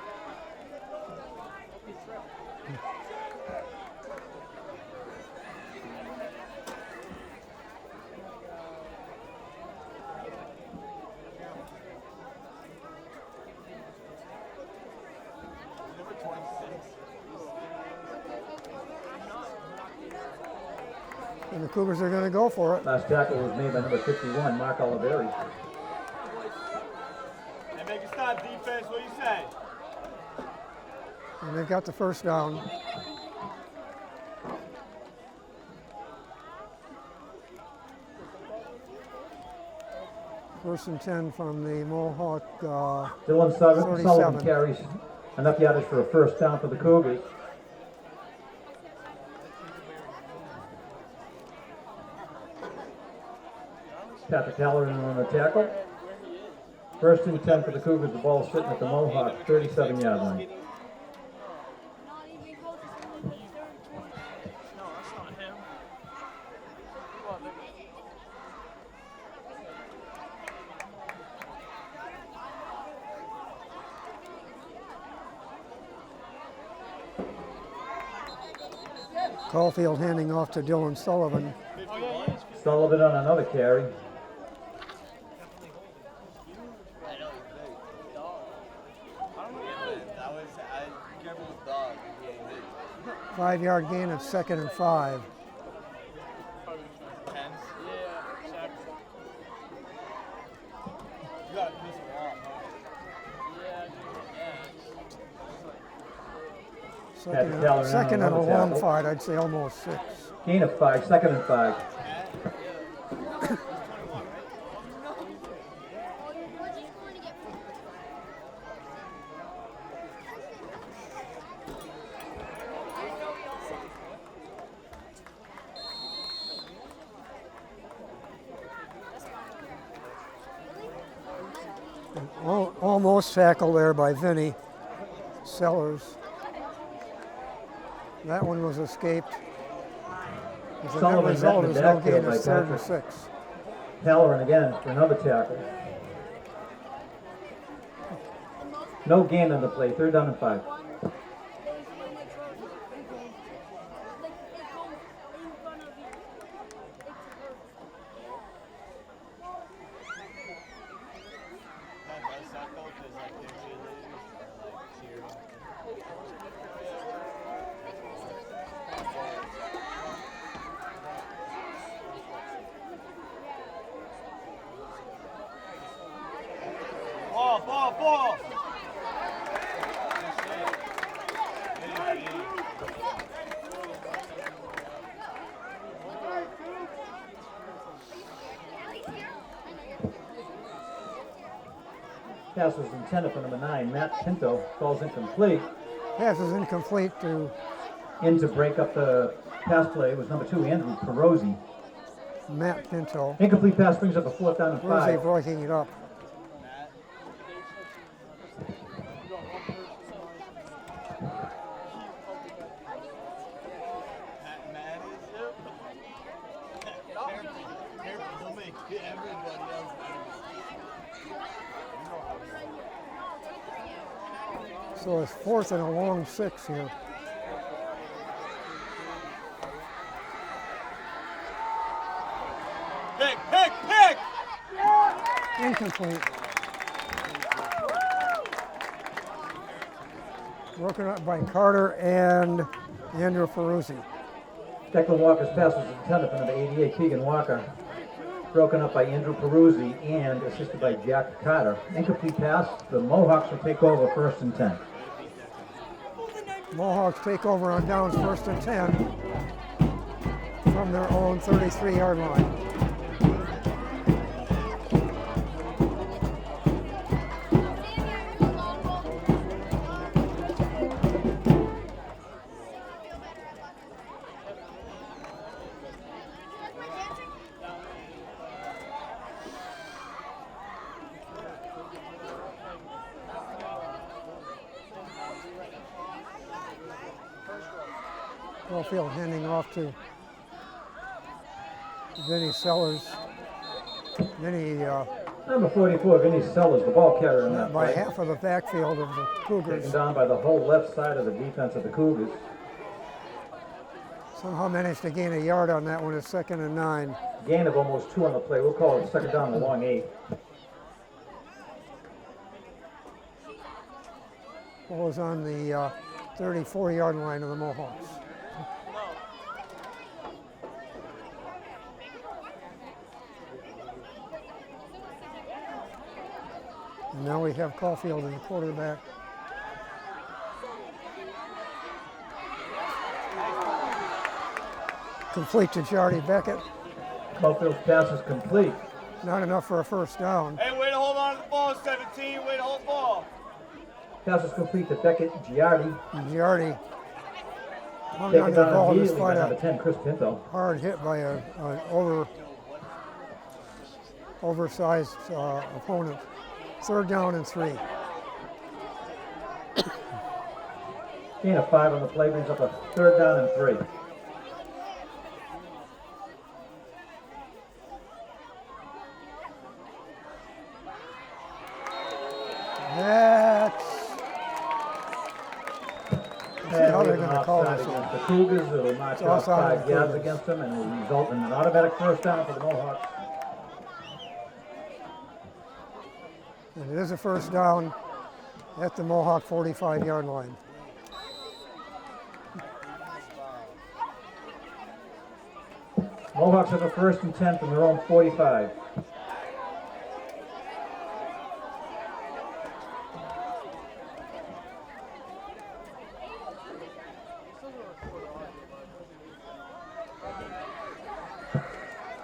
A: And the Cougars are going to go for it.
B: Last tackle was made by number 51, Mark Oliveri.
C: Hey, make a stop, defense. What do you say?
A: And they've got the first down. First and 10 from the Mohawk.
B: Dylan
A: 37.
B: Sullivan carries enough yardage for a first down for the Cougars. Patrick Halloran on the tackle. First and 10 for the Cougars. The ball sitting at the Mohawk 37-yard line.
C: No, that's not him.
A: Caulfield handing off to Dylan Sullivan.
B: Sullivan on another carry.
C: That was I careful with dog. He ain't hit.
A: 5-yard gain at 2nd and 5.
C: Tens. Yeah, exactly. You gotta piss him off.
A: Second and a long fight, I'd say almost 6.
B: Gain of 5, 2nd and 5.
A: Almost tackle there by Vinny Sellers. That one was escaped. As a net
B: Sullivan
A: result,
B: met in
A: is
B: the
A: no
B: backfield
A: gain,
B: by
A: it's 3rd and
B: Patrick.
A: 6.
B: Halloran again for another tackle. No gain on the play, 3rd down and 5.
C: ball.
B: Pass was intended for number 9, Matt Pinto. Falls incomplete.
A: Pass is incomplete to
B: In to break up the pass play was number 2, Andrew Perosi.
A: Matt Pinto.
B: Incomplete pass brings up a 4th down and
A: Rosie
B: 5.
A: breaking it up.
C: Matt is careful, don't make everybody else.
A: So it's 4th and a long 6 here.
C: Pick!
A: Incomplete. Broken up by Carter and Andrew Ferruzzi.
B: Declan Walker's pass was intended for number 88, Keegan Walker. Broken up by Andrew Peruzzi and assisted by Jack Carter. Incomplete pass. The Mohawks will take over 1st and 10.
A: Mohawks take over on downs 1st and 10 from their own 33-yard line. Caulfield handing off to Vinny Sellers. Vinny
B: Number 44, Vinny Sellers, the ball carrier in that
A: by
B: play.
A: half of the backfield of the Cougars.
B: Taken down by the whole left side of the defense of the Cougars.
A: Somehow managed to gain a yard on that one. It's 2nd and 9.
B: Gain of almost 2 on the play. We'll call it 2nd down and long 8.
A: Ball is on the 34-yard line of the Mohawks. And now we have Caulfield in the quarterback. Complete to Jardy Beckett.
B: Caulfield's pass is complete.
A: Not enough for a 1st down.
C: Hey, way to hold on to the ball, 17. Way to hold the ball.
B: Pass is complete to Beckett Giardi.
A: Giardi hung
B: Taken
A: onto the
B: down
A: ball
B: immediately by
A: despite
B: number
A: a
B: 10, Chris Pinto.
A: hard hit by an oversized opponent. 3rd down and 3.
B: Gain of 5 on the play brings up a 3rd down and 3.
A: That's how they're going to call
B: Offside
A: this one.
B: against the Cougars. It'll mark off
A: offside
B: 5
A: the
B: yards
A: Cougars.
B: against them and will result in an automatic 1st down for the Mohawks.
A: And it is a 1st down at the Mohawk 45-yard line.
B: Mohawks have a 1st and 10 from their own 45.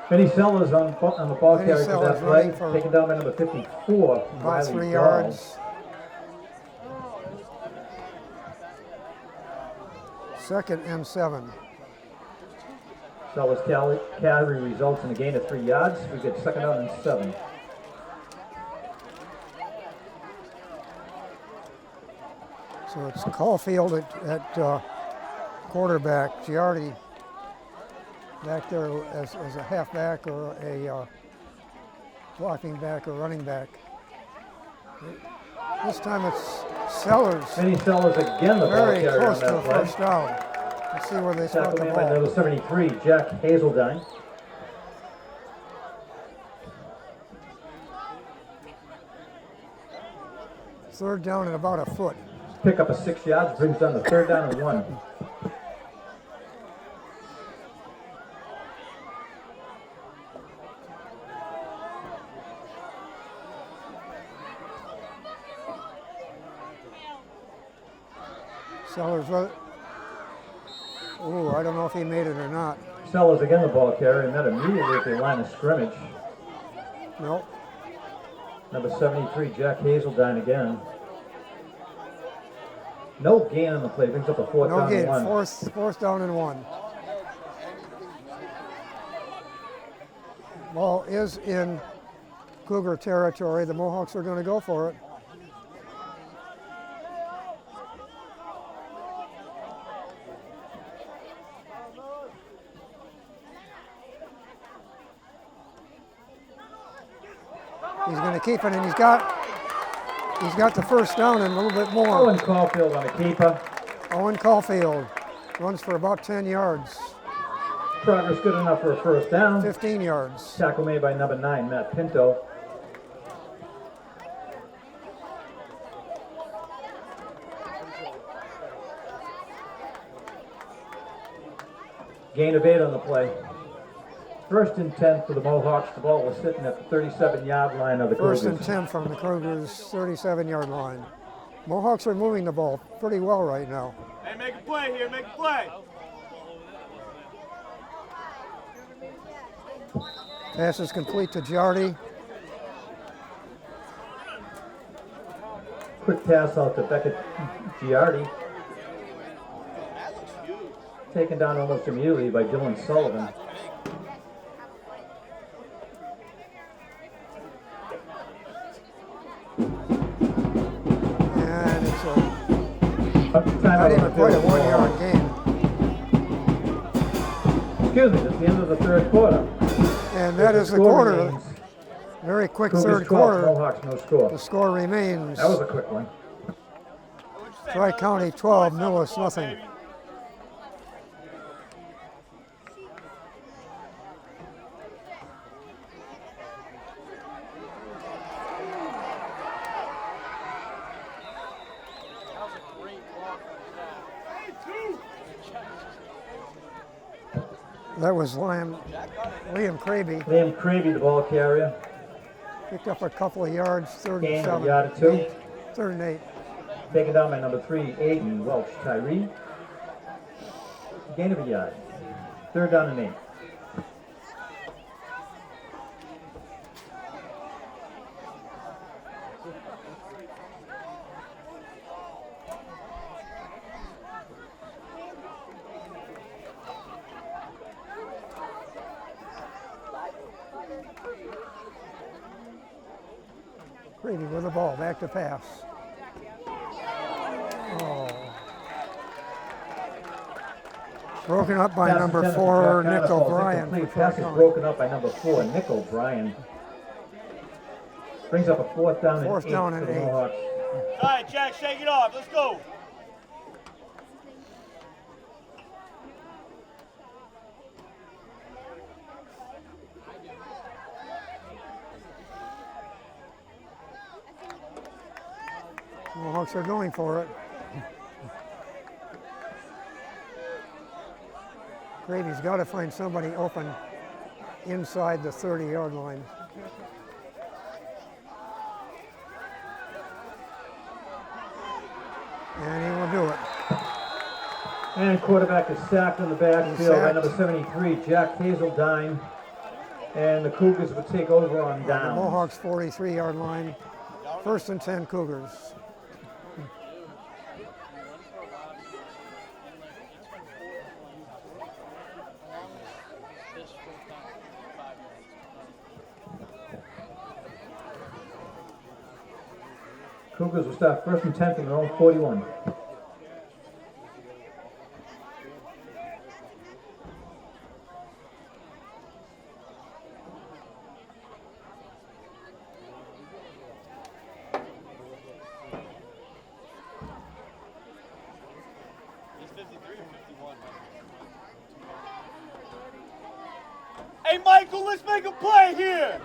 B: Vinny Sellers on the ball
A: Vinny
B: carrier for
A: Sellers
B: that play,
A: running for
B: taken down by number 54,
A: About
B: Riley
A: 3
B: Dahl.
A: yards. 2nd and 7.
B: Sellers' carry results in a gain of 3 yards. We get 2nd down and 7.
A: So it's Caulfield at quarterback. Giardi back there as a halfback or a blocking back or running back. This time it's Sellers.
B: Vinny Sellers again, the ball
A: Very
B: carrier on
A: close to a
B: that play.
A: 1st down. Let's see where they spot
B: Tackled
A: the
B: in by
A: ball.
B: number 73, Jack Hazeldine.
A: Third down and about a foot.
B: Pick up a 6 yards, brings down the 3rd down and 1.
A: Sellers, ooh, I don't know if he made it or not.
B: Sellers again the ball carrier, and that immediately at the line of scrimmage.
A: Nope.
B: Number 73, Jack Hazeldine again. No gain on the play, brings up a fourth
A: No
B: down
A: gain,
B: and 1.
A: fourth down and 1. Ball is in Cougar territory. The Mohawks are going to go for it. He's going to keep it, and he's got the first down and a little bit more.
B: Owen Caulfield on the keeper.
A: Owen Caulfield runs for about 10 yards,
B: Progress good enough for a first down.
A: 15 yards.
B: Tackle made by number 9, Matt Pinto. Gain of 8 on the play. First and 10 for the Mohawks. The ball was sitting at the 37-yard line of the Cougars.
A: First and 10 from the Cougars' 37-yard line. Mohawks are moving the ball pretty well right now.
C: Hey, make a play here, make a play.
A: Pass is complete to Giardi.
B: Quick pass out to Beckett Giardi. Taken down almost immediately by Dylan Sullivan.
A: And it's
B: Up to
A: not
B: timeout on
A: even
B: the
A: quite a
B: field.
A: 1-yard gain.
B: Excuse me, that's the end of the third quarter.
A: And that is the
B: Score
A: quarter.
B: remains
A: Very quick
B: Cougars
A: third
B: 12,
A: quarter.
B: Mohawks no score.
A: The score remains
B: That was a quick one.
A: Tri-County 12, Millis nothing. That was Liam Craby.
B: Liam Cravey, the ball carrier.
A: Picked up a couple of yards, third
B: Gain
A: and
B: of a
A: 7.
B: yard or 2.
A: Third and 8.
B: Taken down by number 3, Aiden Welch Tyree. Gain of a yard. Third down and 8.
A: Craby with the ball, back to pass. Oh. Broken up by
B: Pass
A: number
B: intended
A: 4,
B: Jack
A: Nick
B: Connors,
A: O'Brien.
B: incomplete.
A: for
B: Pass is
A: Tri-County.
B: broken up by number 4, Nick O'Brien. Brings up a fourth down and
A: Fourth
B: 8
A: down
B: for
A: and
B: the
A: 8.
B: Mohawks.
C: All right, Jack, shake it off. Let's go.
A: Mohawks are going for it. Gravy's got to find somebody open inside the 30-yard line. And he will do it.
B: And quarterback is sacked in the backfield by
A: sacked.
B: number 73, Jack Hazeldine. And the Cougars will take over on
A: The
B: downs.
A: Mohawks 43-yard line. First and 10 Cougars.
B: Cougars will start first and 10 from their own 41.
C: It's 53 or 51. Hey, Michael, let's make a play here.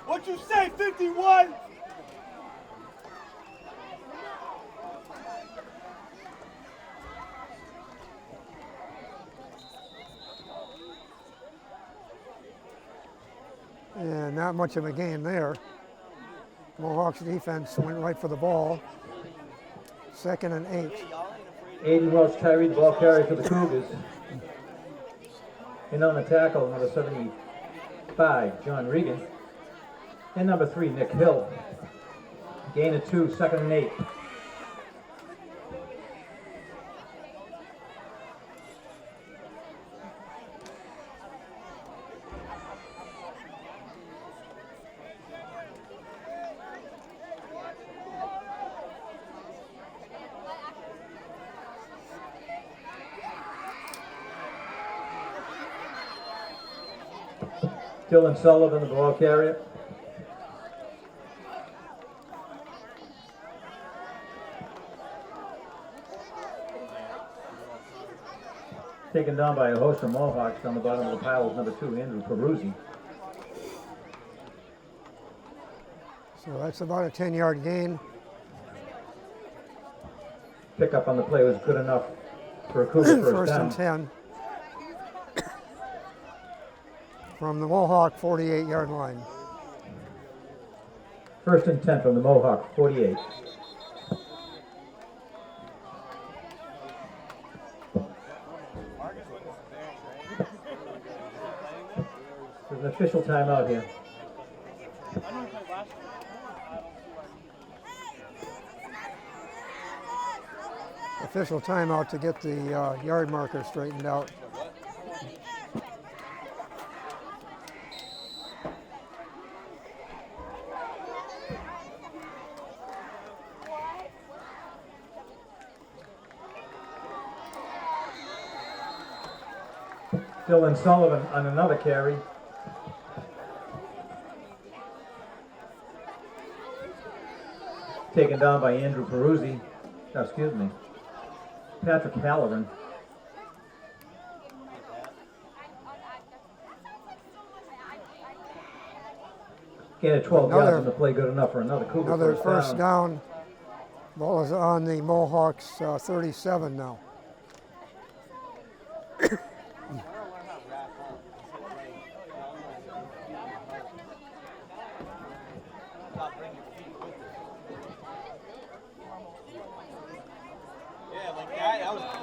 C: What you say, 51?
A: And not much of a gain there. Mohawks defense went right for the ball. 2nd and 8.
B: Aiden Welch Tyree, the ball carrier for the Cougars. And on the tackle, number 75, John Regan. And number 3, Nick Hill. Gain of 2, 2nd and 8. Dylan Sullivan, the ball carrier. Taken down by a host of Mohawks on the bottom of the pile is number 2, Andrew Peruzzi.
A: So that's about a 10-yard gain.
B: Pickup on the play was good enough for a Cougar first down.
A: and 10. From the Mohawk 48-yard line.
B: 1st and 10 from the Mohawk 48. There's an official timeout here.
A: Official timeout to get the yard marker straightened out.
B: Dylan Sullivan on another carry. Taken down by Andrew Peruzzi. Oh, excuse me. Patrick Halloran. Gain of 12 yards on the play, good enough for another Cougar
A: Another
B: first
A: first down. Ball is on the Mohawks 37 now.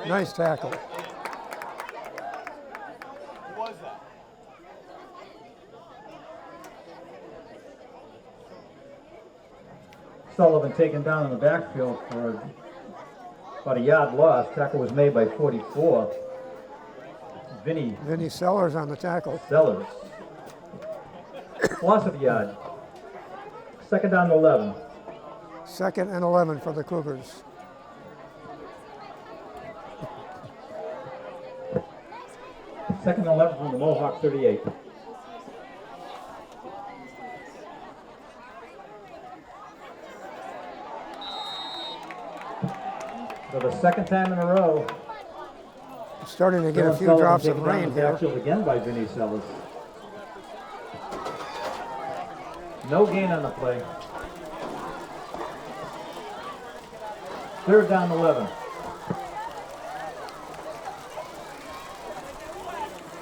A: Nice tackle.
C: Who was that?
B: Sullivan taken down in the backfield for about a yard loss. Tackle was made by 44. Vinny
A: Sellers on the tackle.
B: Sellers. Loss of a yard. 2nd down and 11.
A: 2nd and 11 for the Cougars.
B: Second and 11 from the Mohawk 38. For the 2nd time in a row.
A: Starting to get
B: Dylan
A: a few
B: Sullivan
A: drops
B: taken
A: of
B: down in
A: rain
B: the
A: here.
B: backfield again by Vinny Sellers. No gain on the play. 3rd down and 11.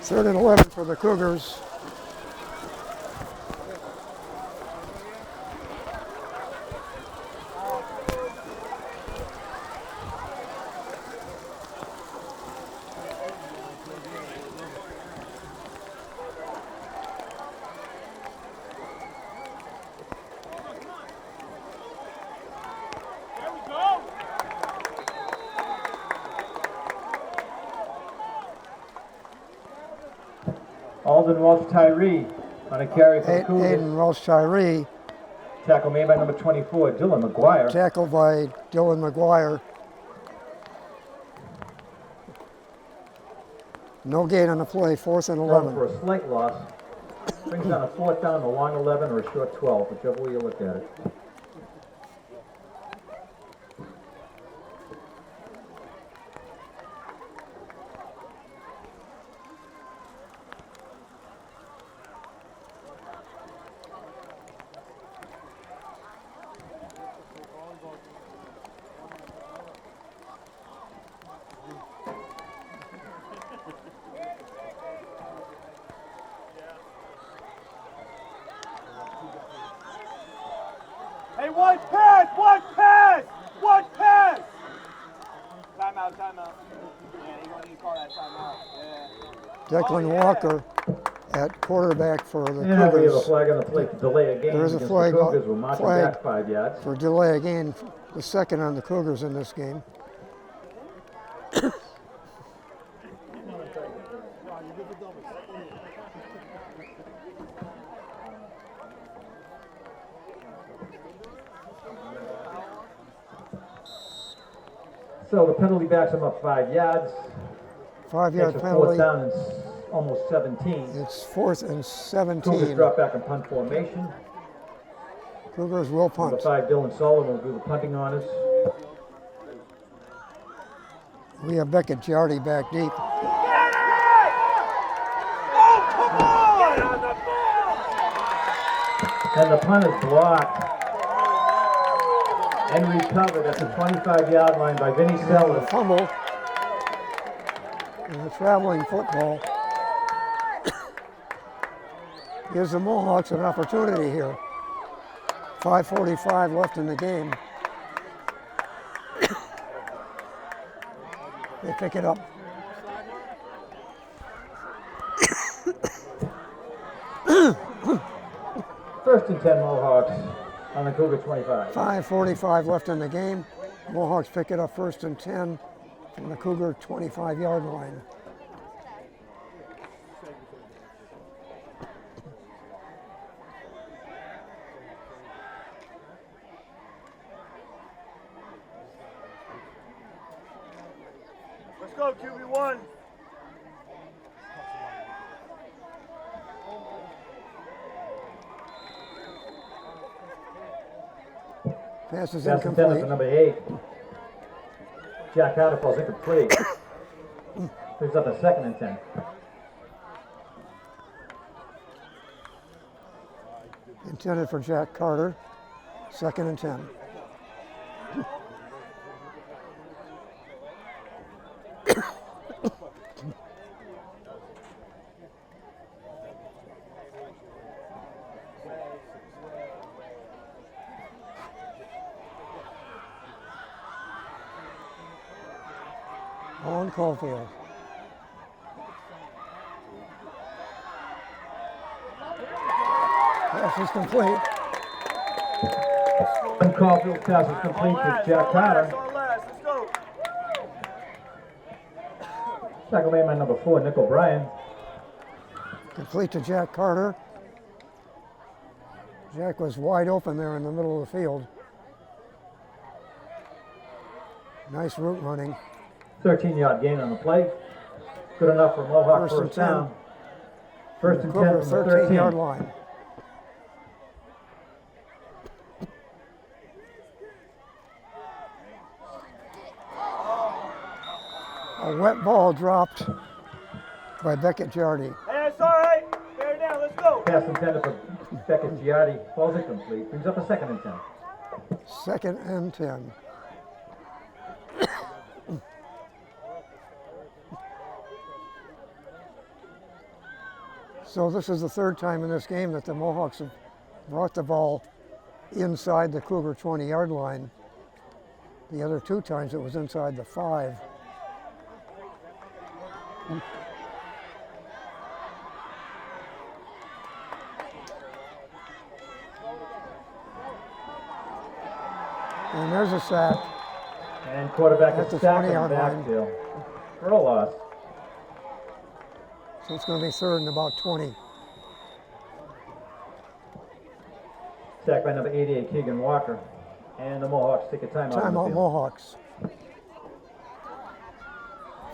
A: 3rd and 11 for the Cougars.
B: Alden Welch Tyree on a carry for the Cougars.
A: Aiden Welch Tyree,
B: Tackle made by number 24, Dylan McGuire.
A: tackled by Dylan McGuire. No gain on the play, 4th and
B: Thrown
A: 11.
B: for a slight loss. Brings down a 4th down, a long 11, or a short 12, whichever way you look at it.
C: one pass, one pass, one pass. Timeout, timeout. Yeah, you're gonna need to call that timeout. Yeah.
A: Declan Walker at quarterback for the
B: And we have a
A: Cougars.
B: flag on the plate to delay a game
A: There is a
B: against
A: flag
B: the Cougars. We're marching
A: flag
B: back 5 yards.
A: for delay again, the second on the Cougars in this game.
B: So the penalty backs them up 5 yards.
A: 5-yard
B: Makes a
A: penalty.
B: fourth down and almost 17.
A: It's 4th and
B: Cougars
A: 17.
B: drop back and punt formation.
A: Cougars will
B: Number
A: punt.
B: 5, Dylan Sullivan will do the punting on us.
A: We have Beckett Giardi back deep.
B: And the punt is blocked and recovered at the 25-yard line by Vinny
A: A
B: Sellers.
A: fumble in the traveling football. Gives the Mohawks an opportunity here. 5:45 left in the game. They pick it up.
B: First and 10 Mohawks on the Cougar 25.
A: 5:45 left in the game. Mohawks pick it up 1st and 10 from the Cougar 25-yard line.
C: Let's go, QB1.
A: Pass is
B: Pass intended for
A: incomplete.
B: number 8. Jack Carter falls incomplete. Brings up a 2nd and 10.
A: Intended for Jack Carter. 2nd and 10. On Caulfield. Pass is complete.
B: And Caulfield's pass is complete to Jack Carter.
C: Let's go.
B: Tackle made by number 4, Nick O'Brien.
A: Complete to Jack Carter. Jack was wide open there in the middle of the field. Nice route running.
B: 13-yard gain on the play. Good enough for Mohawk
A: First and
B: first down.
A: 10.
B: First and 10
A: Cougar
B: from the
A: 13-yard
B: 13.
A: line. A wet ball dropped by Beckett Giardi.
C: Hey, it's all right. Bear down. Let's go.
B: Pass intended for Beckett Giardi. Falls incomplete. Brings up a 2nd and 10.
A: 2nd and 10. So this is the 3rd time in this game that the Mohawks have brought the ball inside the Cougar 20-yard line. The other 2 times it was inside the 5. And there's a sack.
B: And quarterback
A: At
B: is
A: the
B: sacked
A: 20-yard
B: on
A: line.
B: backfield for a loss.
A: So it's going to be 3rd and about 20.
B: Sacked by number 88, Keegan Walker. And the Mohawks take a timeout. on the
A: Timeout
B: field.
A: Mohawks.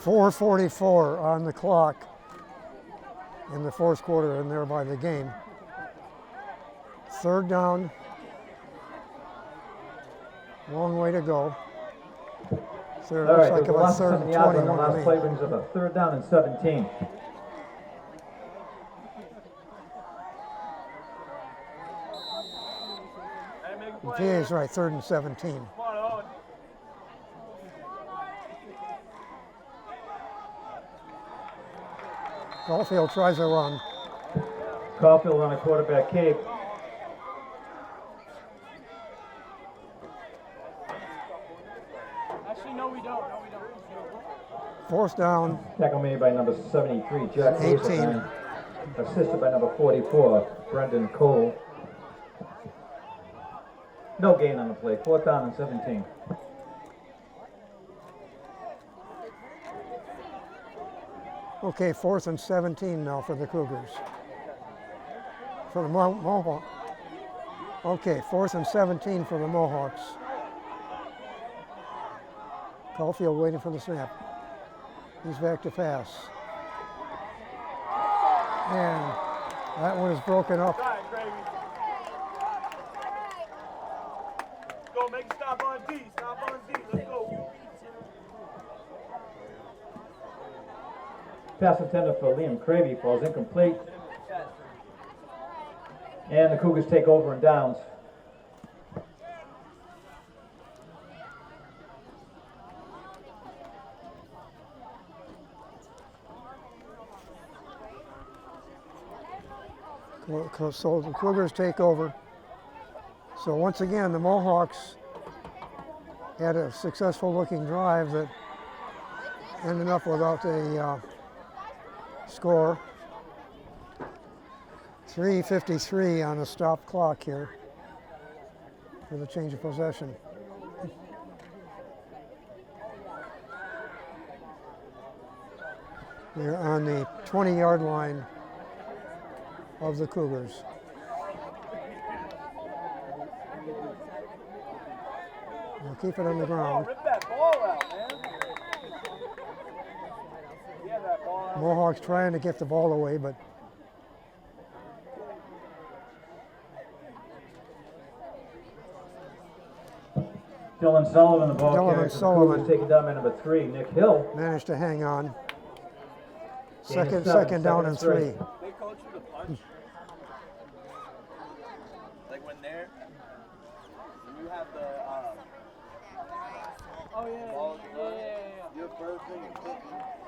A: 4:44 on the clock in the 4th quarter and thereby the game. 3rd down. Long way to go. So it
B: All
A: looks
B: right,
A: like
B: the
A: about
B: last
A: 3rd
B: 7
A: and
B: yards on the
A: 21 to
B: last
A: me.
B: play brings up a 3rd down and 17.
C: Hey, make a
A: The
C: play.
A: PA is right, 3rd and 17.
C: Come on, Owen.
A: Caulfield tries a run.
B: Caulfield on a quarterback cape.
A: Fourth down,
B: Tackle made by number 73, Jack
A: 18.
B: Hazeltine. Assisted by number 44, Brendan Cole. No gain on the play. 4th down and 17.
A: okay, 4th and 17 now for the Cougars. For the Mohawks. Okay, 4th and 17 for the Mohawks. Caulfield waiting for the snap. He's back to pass. And that one is broken up.
C: Go make a stop on D. Stop on D. Let's go.
B: Pass intended for Liam Cravey falls incomplete. And the Cougars take over in downs.
A: So the Cougars take over. So once again, the Mohawks had a successful looking drive that ended up without a score. 3:53 on a stop clock here for the change of possession. We're on the 20-yard line of the Cougars. We'll keep it on the ground.
C: Rip that ball out, man. Yeah, that ball out.
A: Mohawks trying to get the ball away, but
B: Dylan Sullivan, the ball
A: Dylan
B: carrier for the
A: Sullivan.
B: Cougars, taken down by number 3, Nick Hill.
A: managed to hang on.
B: Gain
A: Second
B: of 7,
A: down and 3.
C: They coach you to punch. Like when they're, when you have the, oh yeah, ball, your first thing is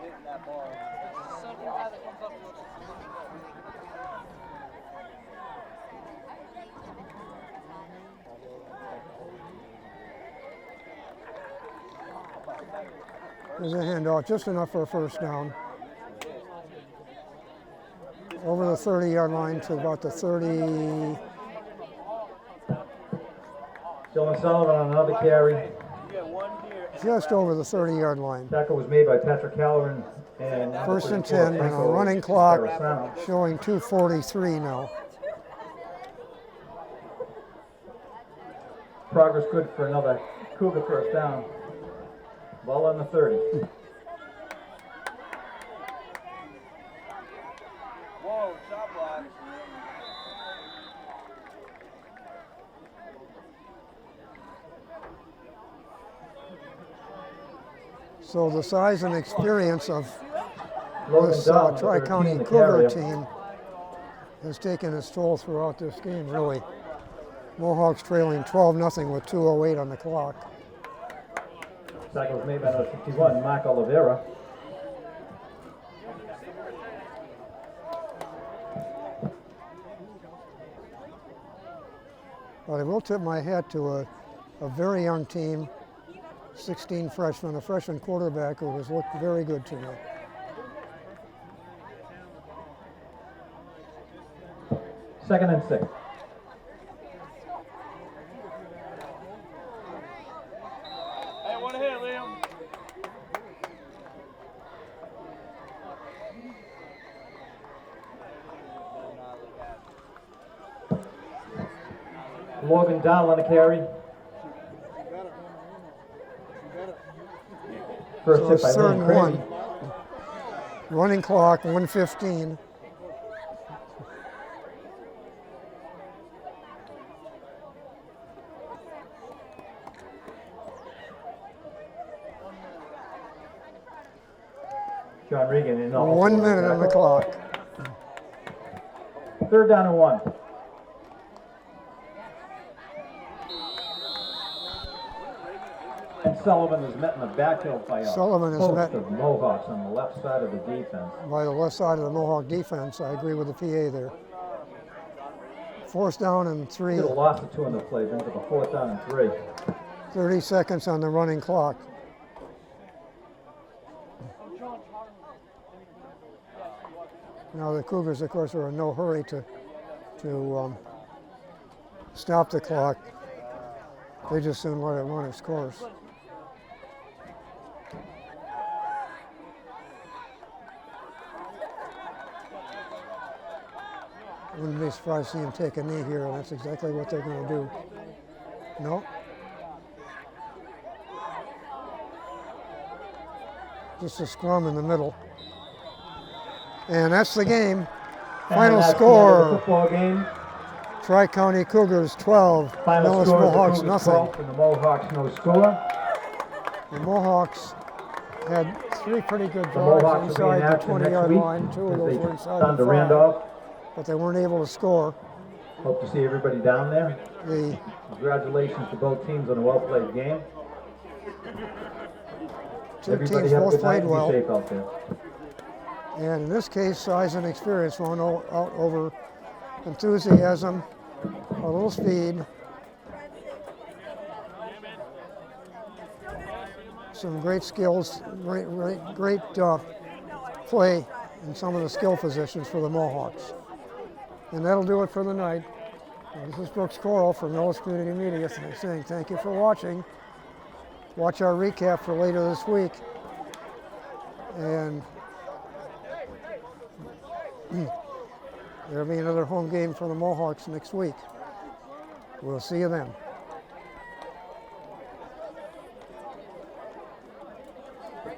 C: hitting that ball. Second guy that comes up with
A: There's a handoff, just enough for a first down. Over the 30-yard line to about the 30.
B: Dylan Sullivan on another carry.
C: you get one here.
A: Just over the 30-yard line.
B: Tackle was made by Patrick Halloran and
A: First and
B: 34,
A: 10, and a
B: Franco
A: running clock
B: Terrasano.
A: showing 2:43 now.
B: Progress good for another Cougar first down. Ball on the 30.
C: Whoa, shot block.
A: So the size and experience of
B: Logan
A: this
B: Dunn,
A: Tri-County
B: 13, the
A: Cougar
B: carrier.
A: team has taken its toll throughout this game, really. Mohawks trailing 12-0 with 2:08 on the clock.
B: Tackle was made by number 51, Mark Oliveira.
A: But I will tip my hat to a very young team, 16 freshmen, a freshman quarterback who has looked very good to me.
B: Second and 6.
C: Hey, one here, Liam.
B: Logan Down on the carry. First
A: So
B: hit
A: it's
B: by
A: third
B: Liam
A: and
B: Cravey.
A: 1. Running clock, 1:15.
B: John Regan in
A: 1 minute on the clock.
B: Third down and 1. And Sullivan is met in the backfield by a
A: Sullivan is
B: host
A: met-
B: of Mohawks on the left side of the defense.
A: By the left side of the Mohawk defense. I agree with the PA there. Fourth down and 3.
B: Did a loss of 2 on the play, brings up a 4th down and 3.
A: 30 seconds on the running clock. Now the Cougars, of course, are in no hurry to stop the clock. They just soon let it run its course. Wouldn't be surprised to see him take a knee here, and that's exactly what they're going to do. No. Just a scrum in the middle. And that's the game. Final
B: And that's
A: score.
B: The end of the football game.
A: Tri-County Cougars 12,
B: Final
A: Millis
B: score of the
A: Mohawks
B: Cougars
A: nothing.
B: 12 and the Mohawks no score.
A: The Mohawks had 3 pretty good
B: The Mohawks
A: drives
B: will be
A: inside
B: in
A: the
B: action
A: 20-yard
B: next week
A: line. 2 of
B: as
A: those
B: they
A: were inside
B: send
A: the
B: to
A: 5,
B: Randolph.
A: but they weren't able to score.
B: Hope to see everybody down there.
A: The
B: Congratulations to both teams on a well-played game.
A: 2
B: Everybody
A: teams
B: have a
A: both
B: good night
A: played
B: and
A: well.
B: be safe out there.
A: And in this case, size and experience won out over enthusiasm, a little speed, some great skills, great play in some of the skill positions for the Mohawks. And that'll do it for the night. This is Brooks Coral from Millis Community Media saying thank you for watching. Watch our recap for later this week. And there'll be another home game for the Mohawks next week. We'll see you then.